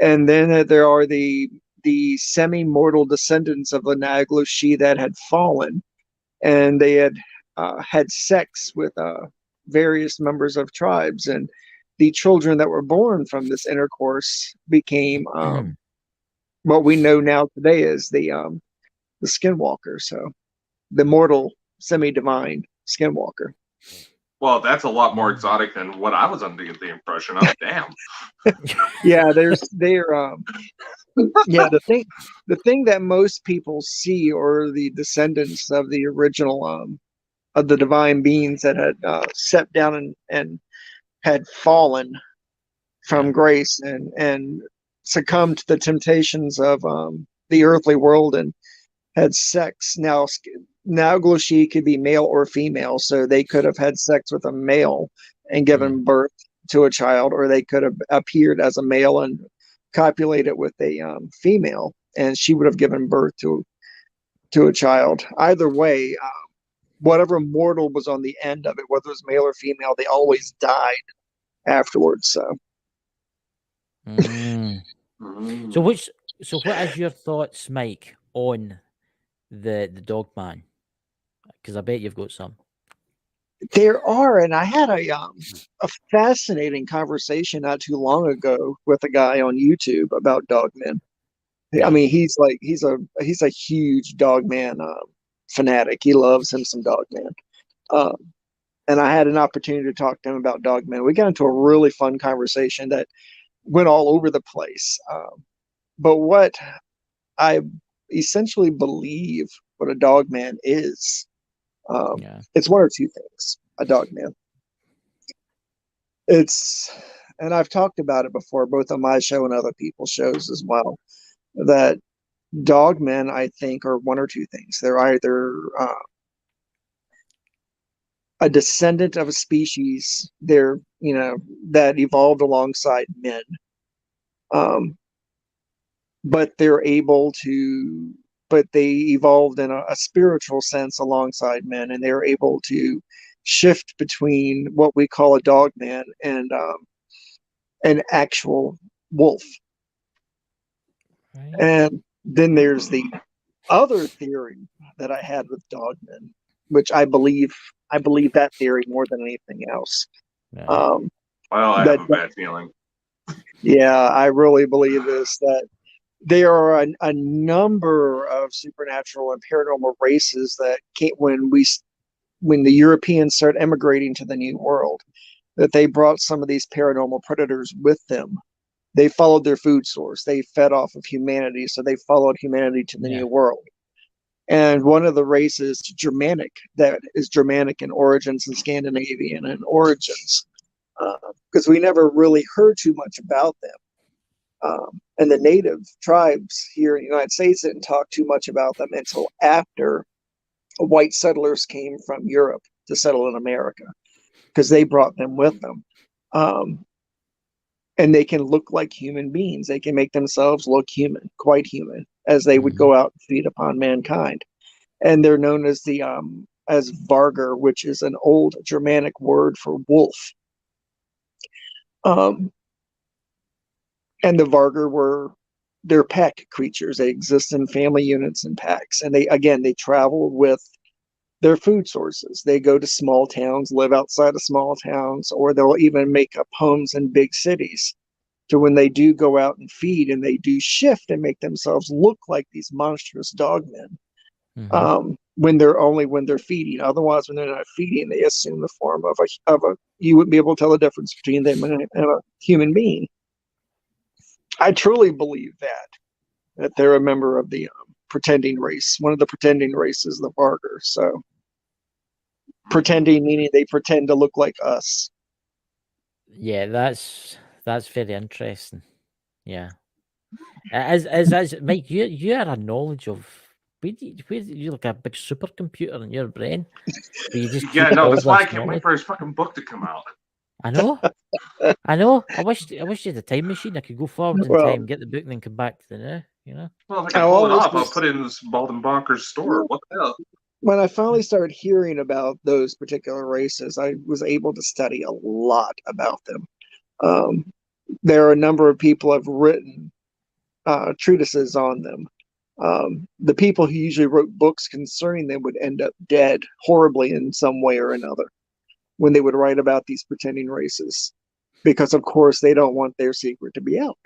And then there are the semi-mortal descendants of the Naogloshi that had fallen, and they had had sex with various members of tribes, and the children that were born from this intercourse became what we know now today as the skinwalker. So the mortal semi-divine skinwalker. Well, that's a lot more exotic than what I was under the impression of. Damn. Yeah, the thing that most people see are the descendants of the original of the divine beings that had stepped down and had fallen from grace and succumbed to the temptations of the earthly world and had sex. Now Naogloshi could be male or female, so they could have had sex with a male and given birth to a child, or they could have appeared as a male and copulated with a female. and she would have given birth to a child. Either way, whatever mortal was on the end of it, whether it was male or female, they always died afterwards. So, So what is your thoughts, Mike, on the Dogman? Because I bet you've got some. there are, and I had a fascinating conversation not too long ago with a guy on YouTube about Dogmen. I mean, he's a huge Dogman fanatic. He loves him some Dogman. And I had an opportunity to talk to him about Dogman. We got into a really fun conversation that went all over the place. But what I essentially believe what a Dogman is, it's one or two things. A Dogman. And I've talked about it before, both on my show and other people's shows as well, that Dogmen, I think, are one or two things. They're either a descendant of a species that evolved alongside men, but they evolved in a spiritual sense alongside men, and they're able to shift between what we call a Dogman and an actual wolf. Right. And then there's the other theory that I had with Dogmen, which I believe that theory more than anything else. Right. Well, I have a bad feeling. Yeah, I really believe this, that there are a number of supernatural and paranormal races that came when the Europeans started emigrating to the New World, that they brought some of these paranormal predators with them. They followed their food source. They fed off of humanity, so they followed humanity to the New World. And one of the races, Germanic, that is Germanic in origins and Scandinavian in origins, because we never really heard too much about them. And the native tribes here in the United States didn't talk too much about them until after white settlers came from Europe to settle in America, because they brought them with them. And they can look like human beings. They can make themselves look human, quite human, as they would go out and feed upon mankind. And they're known as as Vargar, which is an old Germanic word for wolf. And the Vargar they're pack creatures. They exist in family units and packs. And they travel with their food sources. They go to small towns, live outside of small towns, or they'll even make up homes in big cities. So when they do go out and feed, and they do shift and make themselves look like these monstrous Dogmen, when they're feeding. Otherwise, when they're not feeding, they assume the form of a. You wouldn't be able to tell the difference between them and a human being. I truly believe that they're a member of the pretending race. One of the pretending races, the Vargar. So, pretending meaning they pretend to look like us. Yeah, that's very interesting. Yeah, as Mike, you had a knowledge of. You're like a big supercomputer in your brain. You just that's why I can't wait for his fucking book to come out. I know. I wish you had a time machine. I could go forward in time, get the book, and then come back to the now. You know. Well, if I can pull it off, I'll put it in this Bald and Bonkers store. What the hell? When I finally started hearing about those particular races, I was able to study a lot about them. There are a number of people who have written treatises on them. The people who usually wrote books concerning them would end up dead horribly in some way or another when they would write about these pretending races, because of course they don't want their secret to be out.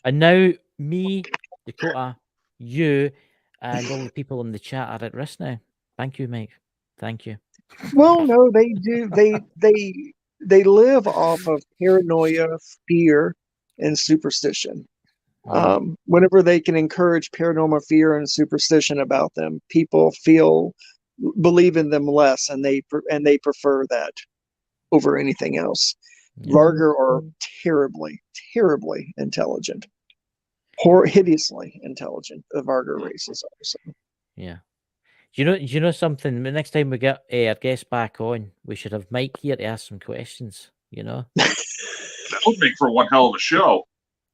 And now me, Dakota, you, and all the people in the chat are at risk now. Thank you, Mike. Thank you. Well, no, they do. They live off of paranoia, fear, and superstition. Whenever they can encourage paranormal fear and superstition about them, people believe in them less, and they prefer that over anything else. Vargar are terribly, terribly intelligent, hideously intelligent. The Vargar races are. So. Yeah. You know something? The next time we get our guest back on, we should have Mike here to ask some questions. You know, that would make for one hell of a show.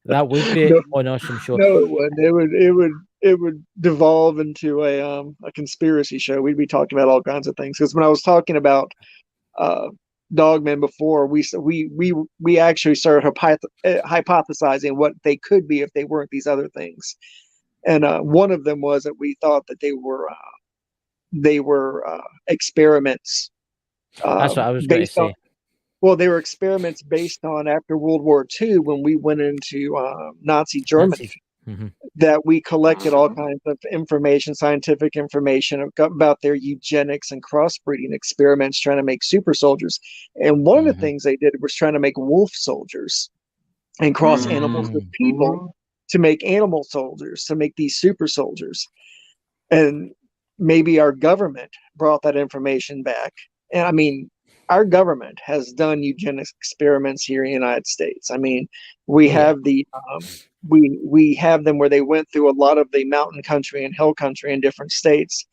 That would be on us, I'm sure. No, it wouldn't. It would devolve into a conspiracy show. We'd be talking about all kinds of things. Because when I was talking about Dogman before, we actually started hypothesizing what they could be if they weren't these other things. And one of them was that we thought that they were experiments. That's what I was going to say. Well, they were experiments based on after World War II when we went into Nazi Germany. Mm-hmm. That we collected all kinds of information, scientific information about their eugenics and crossbreeding experiments trying to make super soldiers. And one of the things they did was trying to make wolf soldiers and cross animals with people to make animal soldiers, to make these super soldiers. And maybe our government brought that information back. And I mean, our government has done eugenics experiments here in the United States. I mean, we have the we have them where they went through a lot of the mountain country and hill country in different states,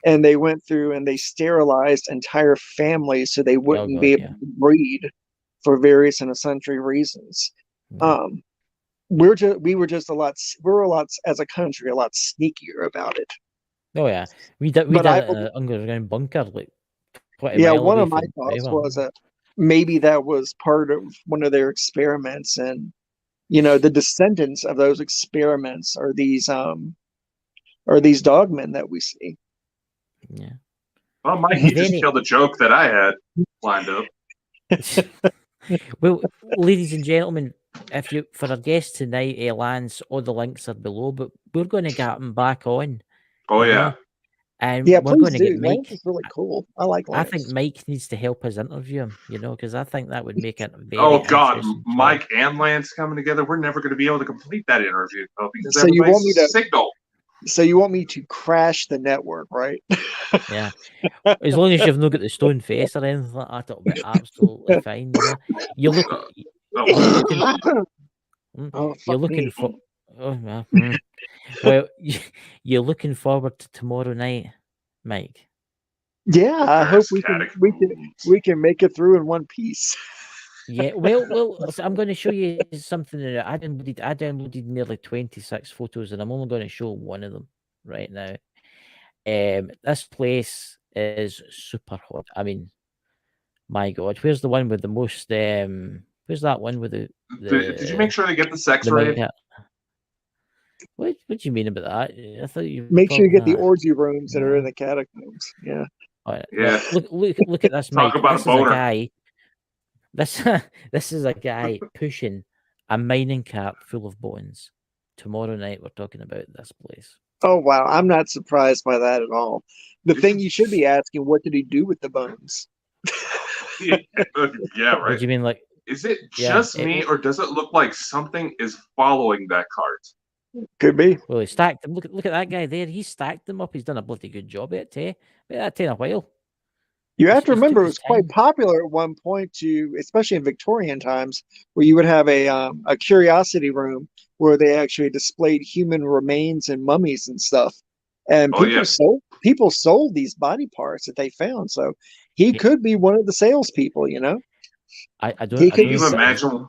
and they went through and they sterilized entire families so they wouldn't be able to breed for various and sundry reasons. We're a lot as a country a lot sneakier about it. Oh yeah, we did an underground bunker like. Yeah, one of my thoughts was that maybe that was part of one of their experiments, and the descendants of those experiments are these dogmen that we see. Yeah. Well, Mike, you just killed a joke that I had lined up. Well, ladies and gentlemen, for our guest tonight, Lance, all the links are below, but we're going to get him back on. Oh yeah. And we're going to get Mike. Lance is really cool. I like Lance. I think Mike needs to help us interview him, because I think that would make it very interesting. Mike and Lance coming together, we're never going to be able to complete that interview because everybody's signal. So you want me to crash the network, right? Yeah. As long as you've not got the stone face or anything like that, it'll be absolutely fine. You're looking for. Oh man. Well, you're looking forward to tomorrow night, Mike. Yeah, I hope we can make it through in one piece. Yeah, well, I'm going to show you something that I downloaded nearly 26 photos, and I'm only going to show one of them right now. This place is super hot. I mean, my God, where's the one with the most? Where's that one with the Did you make sure to get the sex rate? What do you mean about that? I thought you make sure you get the orgy rooms that are in the catacombs. Yeah. Right. Yeah. Look at this, Mike. Talk about this is a guy. This is a guy pushing a mining cart full of bones. Tomorrow night, we're talking about this place. Oh wow! I'm not surprised by that at all. The thing you should be asking: what did he do with the bones? Yeah, right. What do you mean, like? Is it just me, or does it look like something is following that cart? Could be. Well, he stacked them. Look at that guy there. He stacked them up. He's done a bloody good job at it. That taken a while. You have to remember, it was quite popular at one point, especially in Victorian times, where you would have a curiosity room where they actually displayed human remains and mummies and stuff, and people sold these body parts that they found. So he could be one of the salespeople. I don't. Can you imagine?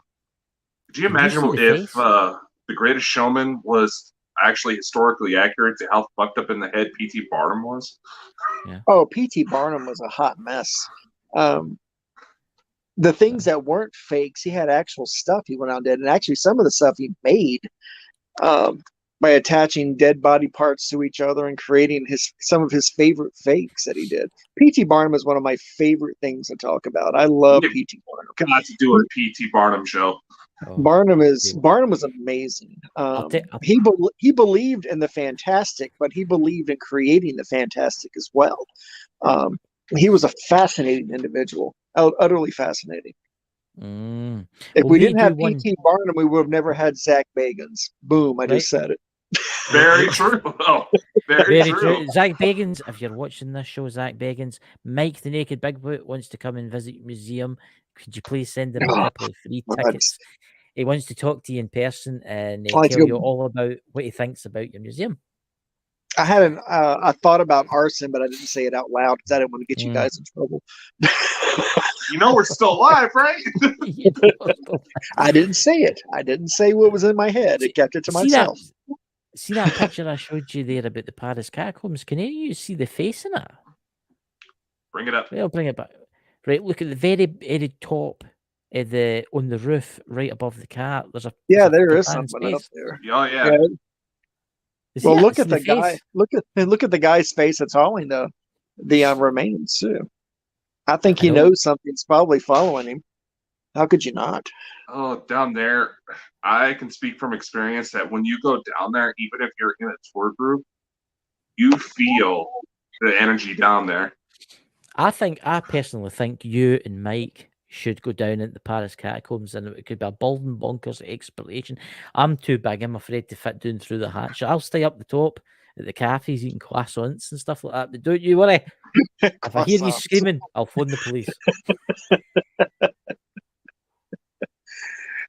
Could you imagine if The Greatest Showman was actually historically accurate to how fucked up in the head P.T. Barnum was? Yeah. Oh, P.T. Barnum was a hot mess. The things that weren't fakes, he had actual stuff he went out and did. And actually some of the stuff he made by attaching dead body parts to each other and creating some of his favorite fakes that he did. P.T. Barnum is one of my favorite things to talk about. I love P.T. Barnum. Got to do a P.T. Barnum show. Barnum was amazing. He believed in the fantastic, but he believed in creating the fantastic as well. He was a fascinating individual, utterly fascinating. If we didn't have P.T. Barnum, we would have never had Zach Bagans. Boom! I just said it. Very true. Oh, very true. Zach Bagans, if you're watching this show, Zach Bagans, Mike the Naked Bigfoot wants to come and visit your museum. Could you please send him a couple of free tickets? He wants to talk to you in person and tell you all about what he thinks about your museum. I had I thought about arson, but I didn't say it out loud because I didn't want to get you guys in trouble. You know we're still alive, right? I didn't say it. I didn't say what was in my head. I kept it to myself. See that picture I showed you there about the Paris catacombs? Can any of you see the face in it? Bring it up. Right, I'll bring it back. Right, look at the very top on the roof, right above the cat. There is something up there. Oh yeah. Well, look at the guy. Look at the guy's face that's hauling the remains too. I think he knows something's probably following him. How could you not? Oh, down there, I can speak from experience that when you go down there, even if you're in a tour group, you feel the energy down there. I personally think you and Mike should go down into the Paris catacombs, and it could be a Baldwin Bonkers exploration. I'm too big. I'm afraid to fit down through the hatch. I'll stay up the top at the cafes eating croissants and stuff like that. But don't you worry. If I hear you screaming, I'll phone the police.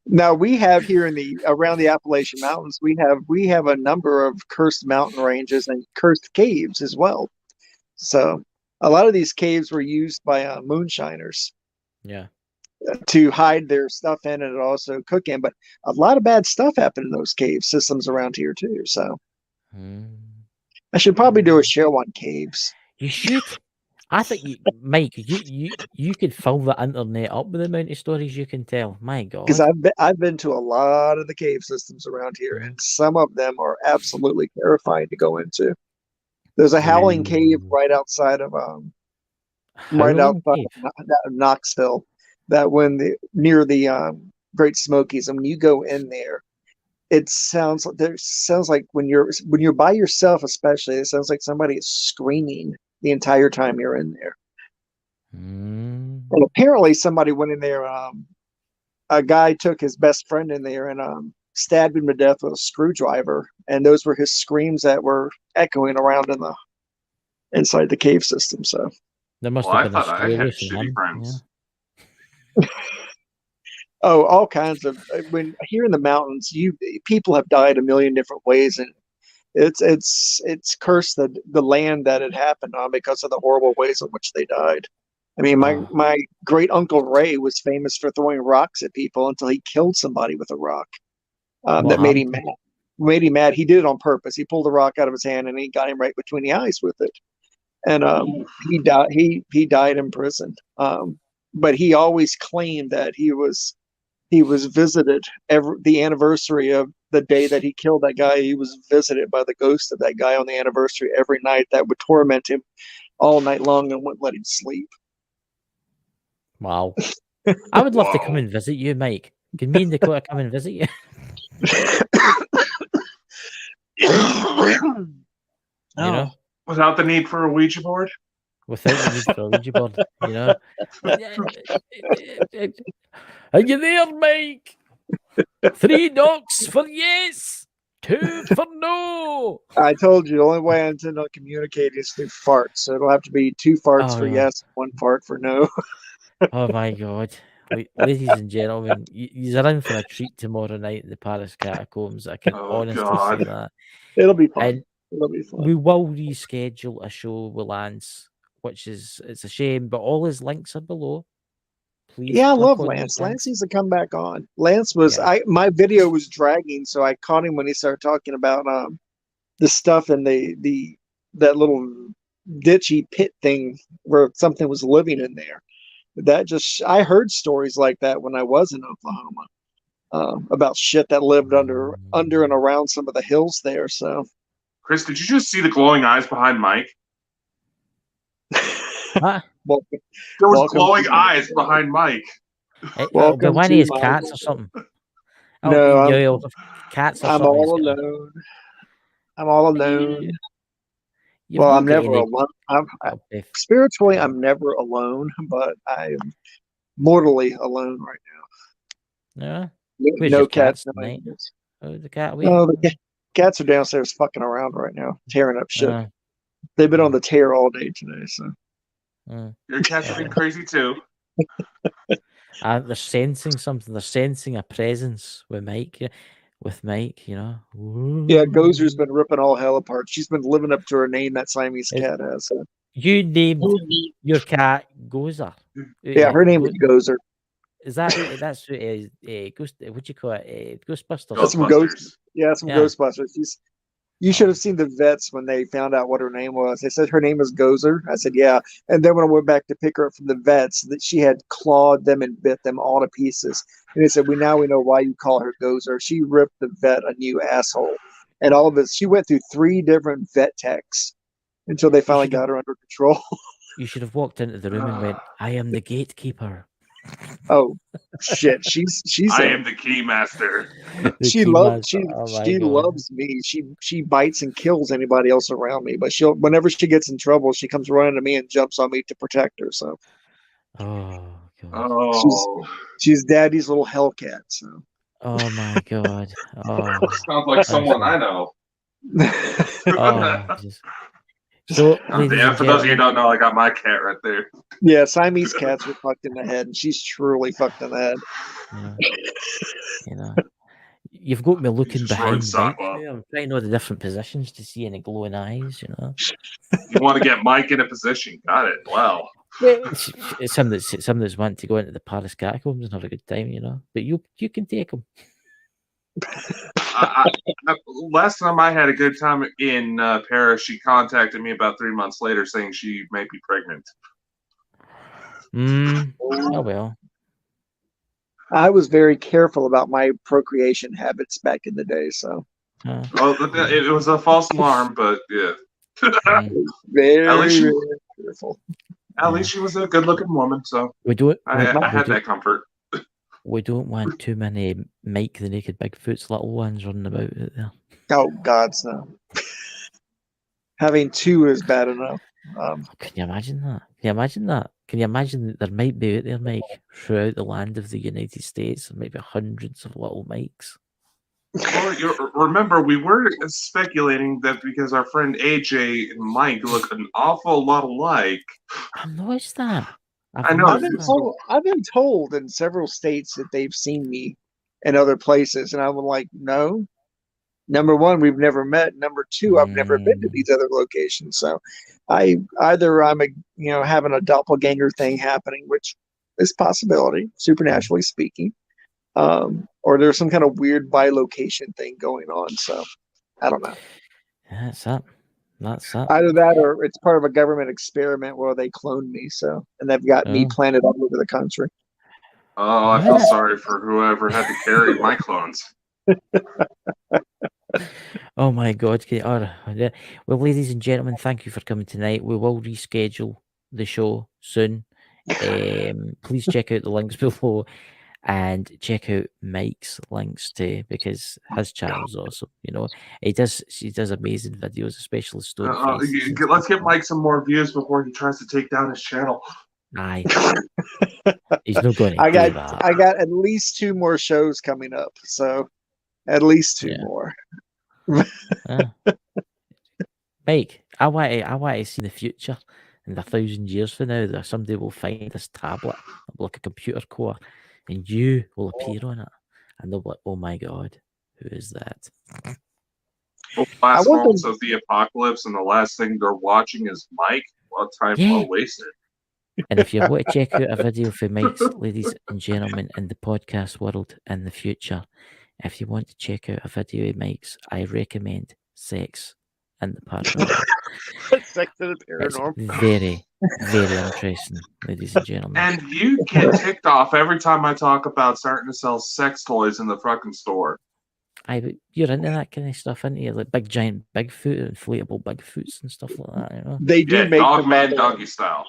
Now we have here around the Appalachian Mountains, we have a number of cursed mountain ranges and cursed caves as well. So a lot of these caves were used by moonshiners. Yeah. To hide their stuff in and also cook in, but a lot of bad stuff happened in those cave systems around here too. So I should probably do a show on caves. You should. I think Mike, you could fill the internet up with the amount of stories you can tell. My God, because I've been to a lot of the cave systems around here, and some of them are absolutely terrifying to go into. There's a howling cave right outside of Knoxville. That near the Great Smokies, and when you go in there, it sounds like when you're by yourself, especially, it sounds like somebody is screaming the entire time you're in there. And apparently somebody went in there. A guy took his best friend in there and stabbed him to death with a screwdriver, and those were his screams that were echoing around inside the cave system. So there must have been I had shitty friends. Yeah. Oh, all kinds of. When here in the mountains, people have died a million different ways, and it's cursed the land that it happened on because of the horrible ways in which they died. I mean, my great uncle Ray was famous for throwing rocks at people until he killed somebody with a rock. That made him mad. Made him mad. He did it on purpose. He pulled the rock out of his hand and he got him right between the eyes with it. And he died. He died in prison. But he always claimed that he was visited the anniversary of the day that he killed that guy. He was visited by the ghost of that guy on the anniversary every night that would torment him all night long and wouldn't let him sleep. Wow. I would love to come and visit you, Mike. Can me and Dakota come and visit you? You know? Without the need for a Ouija board? Without the need for a Ouija board, you know? Are you there, Mike? 3 knocks for yes, 2 for no. I told you the only way I intend on communicating is through farts. So it'll have to be 2 farts for yes, 1 fart for no. Oh my God. Ladies and gentlemen, you're in for a treat tomorrow night at the Paris catacombs. I can honestly say that. It'll be fun. It'll be fun. We will reschedule a show with Lance, it's a shame, but all his links are below. Please. Yeah, I love Lance. Lance needs to come back on. Lance was my video was dragging, so I caught him when he started talking about the stuff in that little ditchy pit thing where something was living in there. I heard stories like that when I was in Oklahoma about shit that lived under and around some of the hills there. So, Chris, did you just see the glowing eyes behind Mike? Huh? There was glowing eyes behind Mike. But one of his cats or something. No, cats. Or I'm something. all alone. I'm all alone. Well, I'm never alone. Spiritually, I'm never alone, but I am mortally alone right now. Yeah. No cats. The cat. No, the cats are downstairs fucking around right now, tearing up shit. They've been on the tear all day today, so. Your cats are being crazy too. They're sensing something. They're sensing a presence with Mike. You know. Ooh. Yeah, Gozer's been ripping all hell apart. She's been living up to her name that Siamese cat has. You named your cat Gozer. Yeah, her name is Gozer. Is that that's Ghost? What do you call it? Ghostbusters. That's from Ghost. Yeah, some Ghostbusters. You should have seen the vets when they found out what her name was. They said her name is Gozer. I said, yeah. And then when I went back to pick her up from the vets, that she had clawed them and bit them all to pieces. And they said, we know why you call her Gozer. She ripped the vet a new asshole. And all of this, she went through 3 different vet techs until they finally got her under control. You should have walked into the room and went, I am the gatekeeper. Oh shit! She's. I am the key master. She loves me. She bites and kills anybody else around me. But whenever she gets in trouble, she comes running to me and jumps on me to protect her. So. Oh God. Oh. She's Daddy's little Hellcat. So. Oh my God. Oh. Sounds like someone I know. So, for those of you who don't know, I got my cat right there. Yeah, Siamese cats are fucked in the head, and she's truly fucked in the head. Yeah. You've got me looking behind Mike. I'm trying to know the different positions to see any glowing eyes, You want to get Mike in a position. Got it. Wow. It's some that's want to go into the Paris catacombs and have a good time, But you can take them. Last time I had a good time in Paris, she contacted me about 3 months later saying she may be pregnant. Oh well. I was very careful about my procreation habits back in the day, so. It was a false alarm, but yeah. very careful. At least she was a good-looking woman, so I had that comfort. We don't want too many Mike the Naked Bigfoot's little ones running about out there. Oh, God, no. Having 2 is bad enough. Can you imagine that? Can you imagine that there might be out there, Mike, throughout the land of the United States, there might be hundreds of little Mikes? Well, remember, we were speculating that because our friend AJ and Mike look an awful lot alike. I noticed that. I know. I've been told in several states that they've seen me in other places, and I'm like, no. Number 1, we've never met. Number 2, I've never been to these other locations. So, I'm having a doppelganger thing happening, which is a possibility, supernaturally speaking, or there's some kind of weird bilocation thing going on. So, I don't know. Yeah, that's up. Either that or it's part of a government experiment where they cloned me, and they've got me planted all over the country. Oh, I feel sorry for whoever had to carry my clones. Oh my God. Well, ladies and gentlemen, thank you for coming tonight. We will reschedule the show soon. Please check out the links below. And check out Mike's links too, because his channel's awesome. He does amazing videos, especially stone faces. Let's get Mike some more views before he tries to take down his channel. Aye, he's not going to. I got at least 2 more shows coming up, so at least 2 more. Mike, I want to see the future in 1,000 years from now that somebody will find this tablet like a computer core. And you will appear on it, and they'll be like, "Oh my God, who is that?" Last moments of the apocalypse, and the last thing they're watching is Mike. What time well wasted. And if you want to check out a video for Mike's, ladies and gentlemen, in the podcast world in the future, if you want to check out a video of Mike's, I recommend Sex and the Paranormal. Sex and the Paranormal. It's very, very interesting, ladies and gentlemen. And you get ticked off every time I talk about starting to sell sex toys in the fucking store. You're into that kind of stuff, aren't you? Like big giant Bigfoot, inflatable Bigfoots and stuff like that. They do make Dogman doggy style.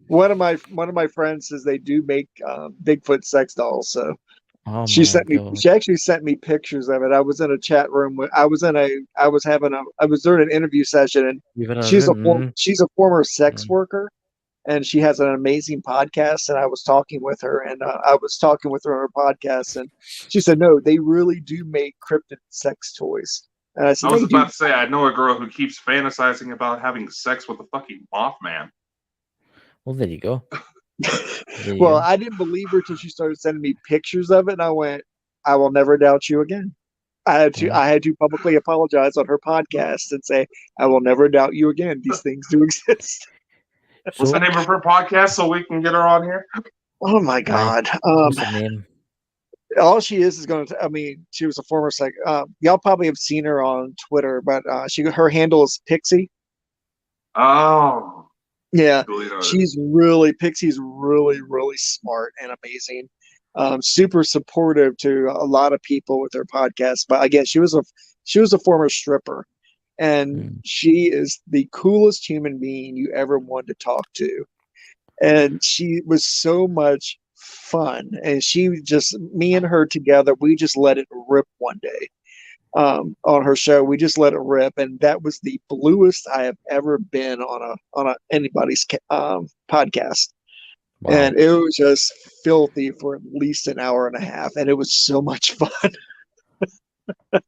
One of my friends says they do make Bigfoot sex dolls. So she actually sent me pictures of it. I was in a chat room. I was during an interview session, and she's a former sex worker, and she has an amazing podcast. And I was talking with her, and I was talking with her on her podcast, and she said, "No, they really do make cryptid sex toys." And I said, I was about to say, I know a girl who keeps fantasizing about having sex with a fucking Mothman. Well, there you go. I didn't believe her till she started sending me pictures of it, and I went, "I will never doubt you again." I had to publicly apologize on her podcast and say, "I will never doubt you again. These things do exist." What's the name of her podcast so we can get her on here? Oh my God. What's her name? All she is going to, I mean, she was a former y'all probably have seen her on Twitter, but her handle is Pixie. Oh. Yeah. Pixie's really, really smart and amazing. Super supportive to a lot of people with her podcast. But again, she was a former stripper, and she is the coolest human being you ever wanted to talk to. And she was so much fun, and me and her together, we just let it rip one day on her show. We just let it rip, and that was the bluest I have ever been on anybody's podcast. Wow. And it was just filthy for at least an hour and a half, and it was so much fun.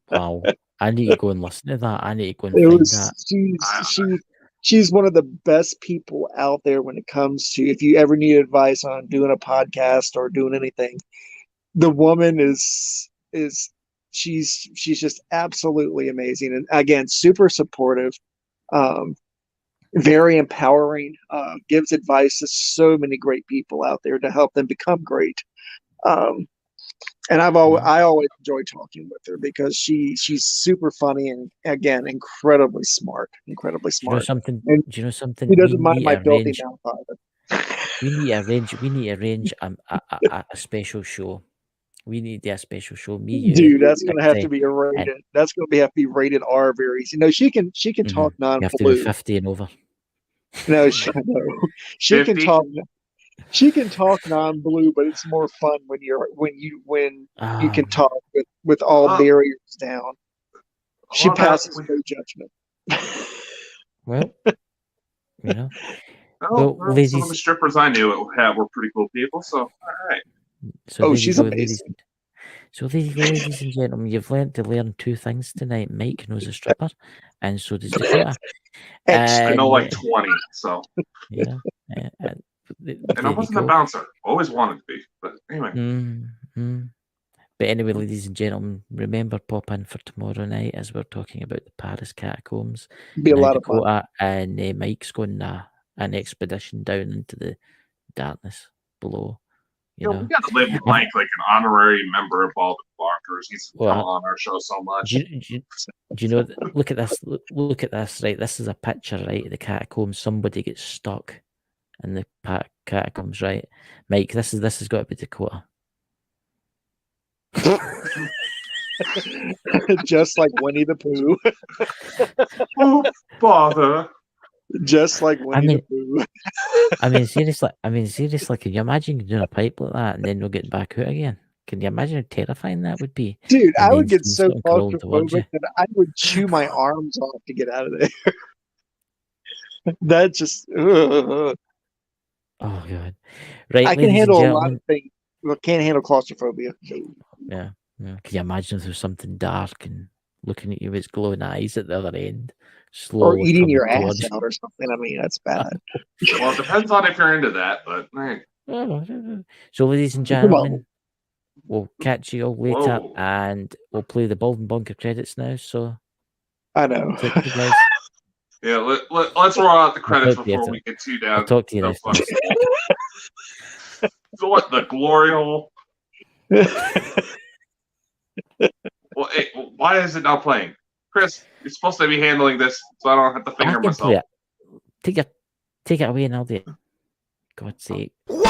Wow. I need to go and listen to that. I need to go and find that. She's one of the best people out there when it comes to, if you ever need advice on doing a podcast or doing anything. The woman she's just absolutely amazing, and again, super supportive, very empowering, gives advice to so many great people out there to help them become great. And I always enjoy talking with her because she's super funny and, again, incredibly smart. Do you know something? She doesn't mind my filthy mouth either. We need to arrange a special show. We need a special show. Dude, that's gonna have to be rated. That's gonna have to be rated R very easy. No, she can talk non-blue. You have to do 50 and over. No, she can talk. She can talk non-blue, but it's more fun when you can talk with all barriers down. She passes no judgment. Well, you know. Some of the strippers I knew were pretty cool people. So, all right. So she's amazing. Ladies and gentlemen, you've learned to learn two things tonight. Mike knows a stripper, and so does Dakota. I know like 20, so. Yeah. And I wasn't a bouncer. Always wanted to be, but anyway. But anyway, ladies and gentlemen, remember, pop in for tomorrow night as we're talking about the Paris catacombs. Be a lot of fun. And Mike's going an expedition down into the darkness below. You know, we got to live with Mike like an honorary member of all the Bonkers. He's come on our show so much. Do you know? Look at this. Look at this. Right, this is a picture. Right, the catacombs. Somebody gets stuck in the catacombs. Right, Mike. This has got to be Dakota. Just like Winnie the Pooh. Oh, bother. Just like Winnie the Pooh. I mean, seriously, can you imagine doing a pipe like that and then not getting back out again? Can you imagine how terrifying that would be? Dude, I would get so claustrophobic that I would chew my arms off to get out of there. That just... Oh, God. Right, I can handle a lot of things. I can't handle claustrophobia. Yeah. Can you imagine if there's something dark and looking at you with its glowing eyes at the other end? Or eating your ass out or something. I mean, that's bad. Well, it depends on if you're into that, but right. So, ladies and gentlemen, we'll catch you all later, and we'll play the Bald and Bunker credits now. So, I know. Yeah, let's roll out the credits before we get too down. I'll talk to you next. So what? The glory hole. Well, why is it not playing? Chris, you're supposed to be handling this, so I don't have to finger myself. Take it away and I'll do it. God's sake. 1,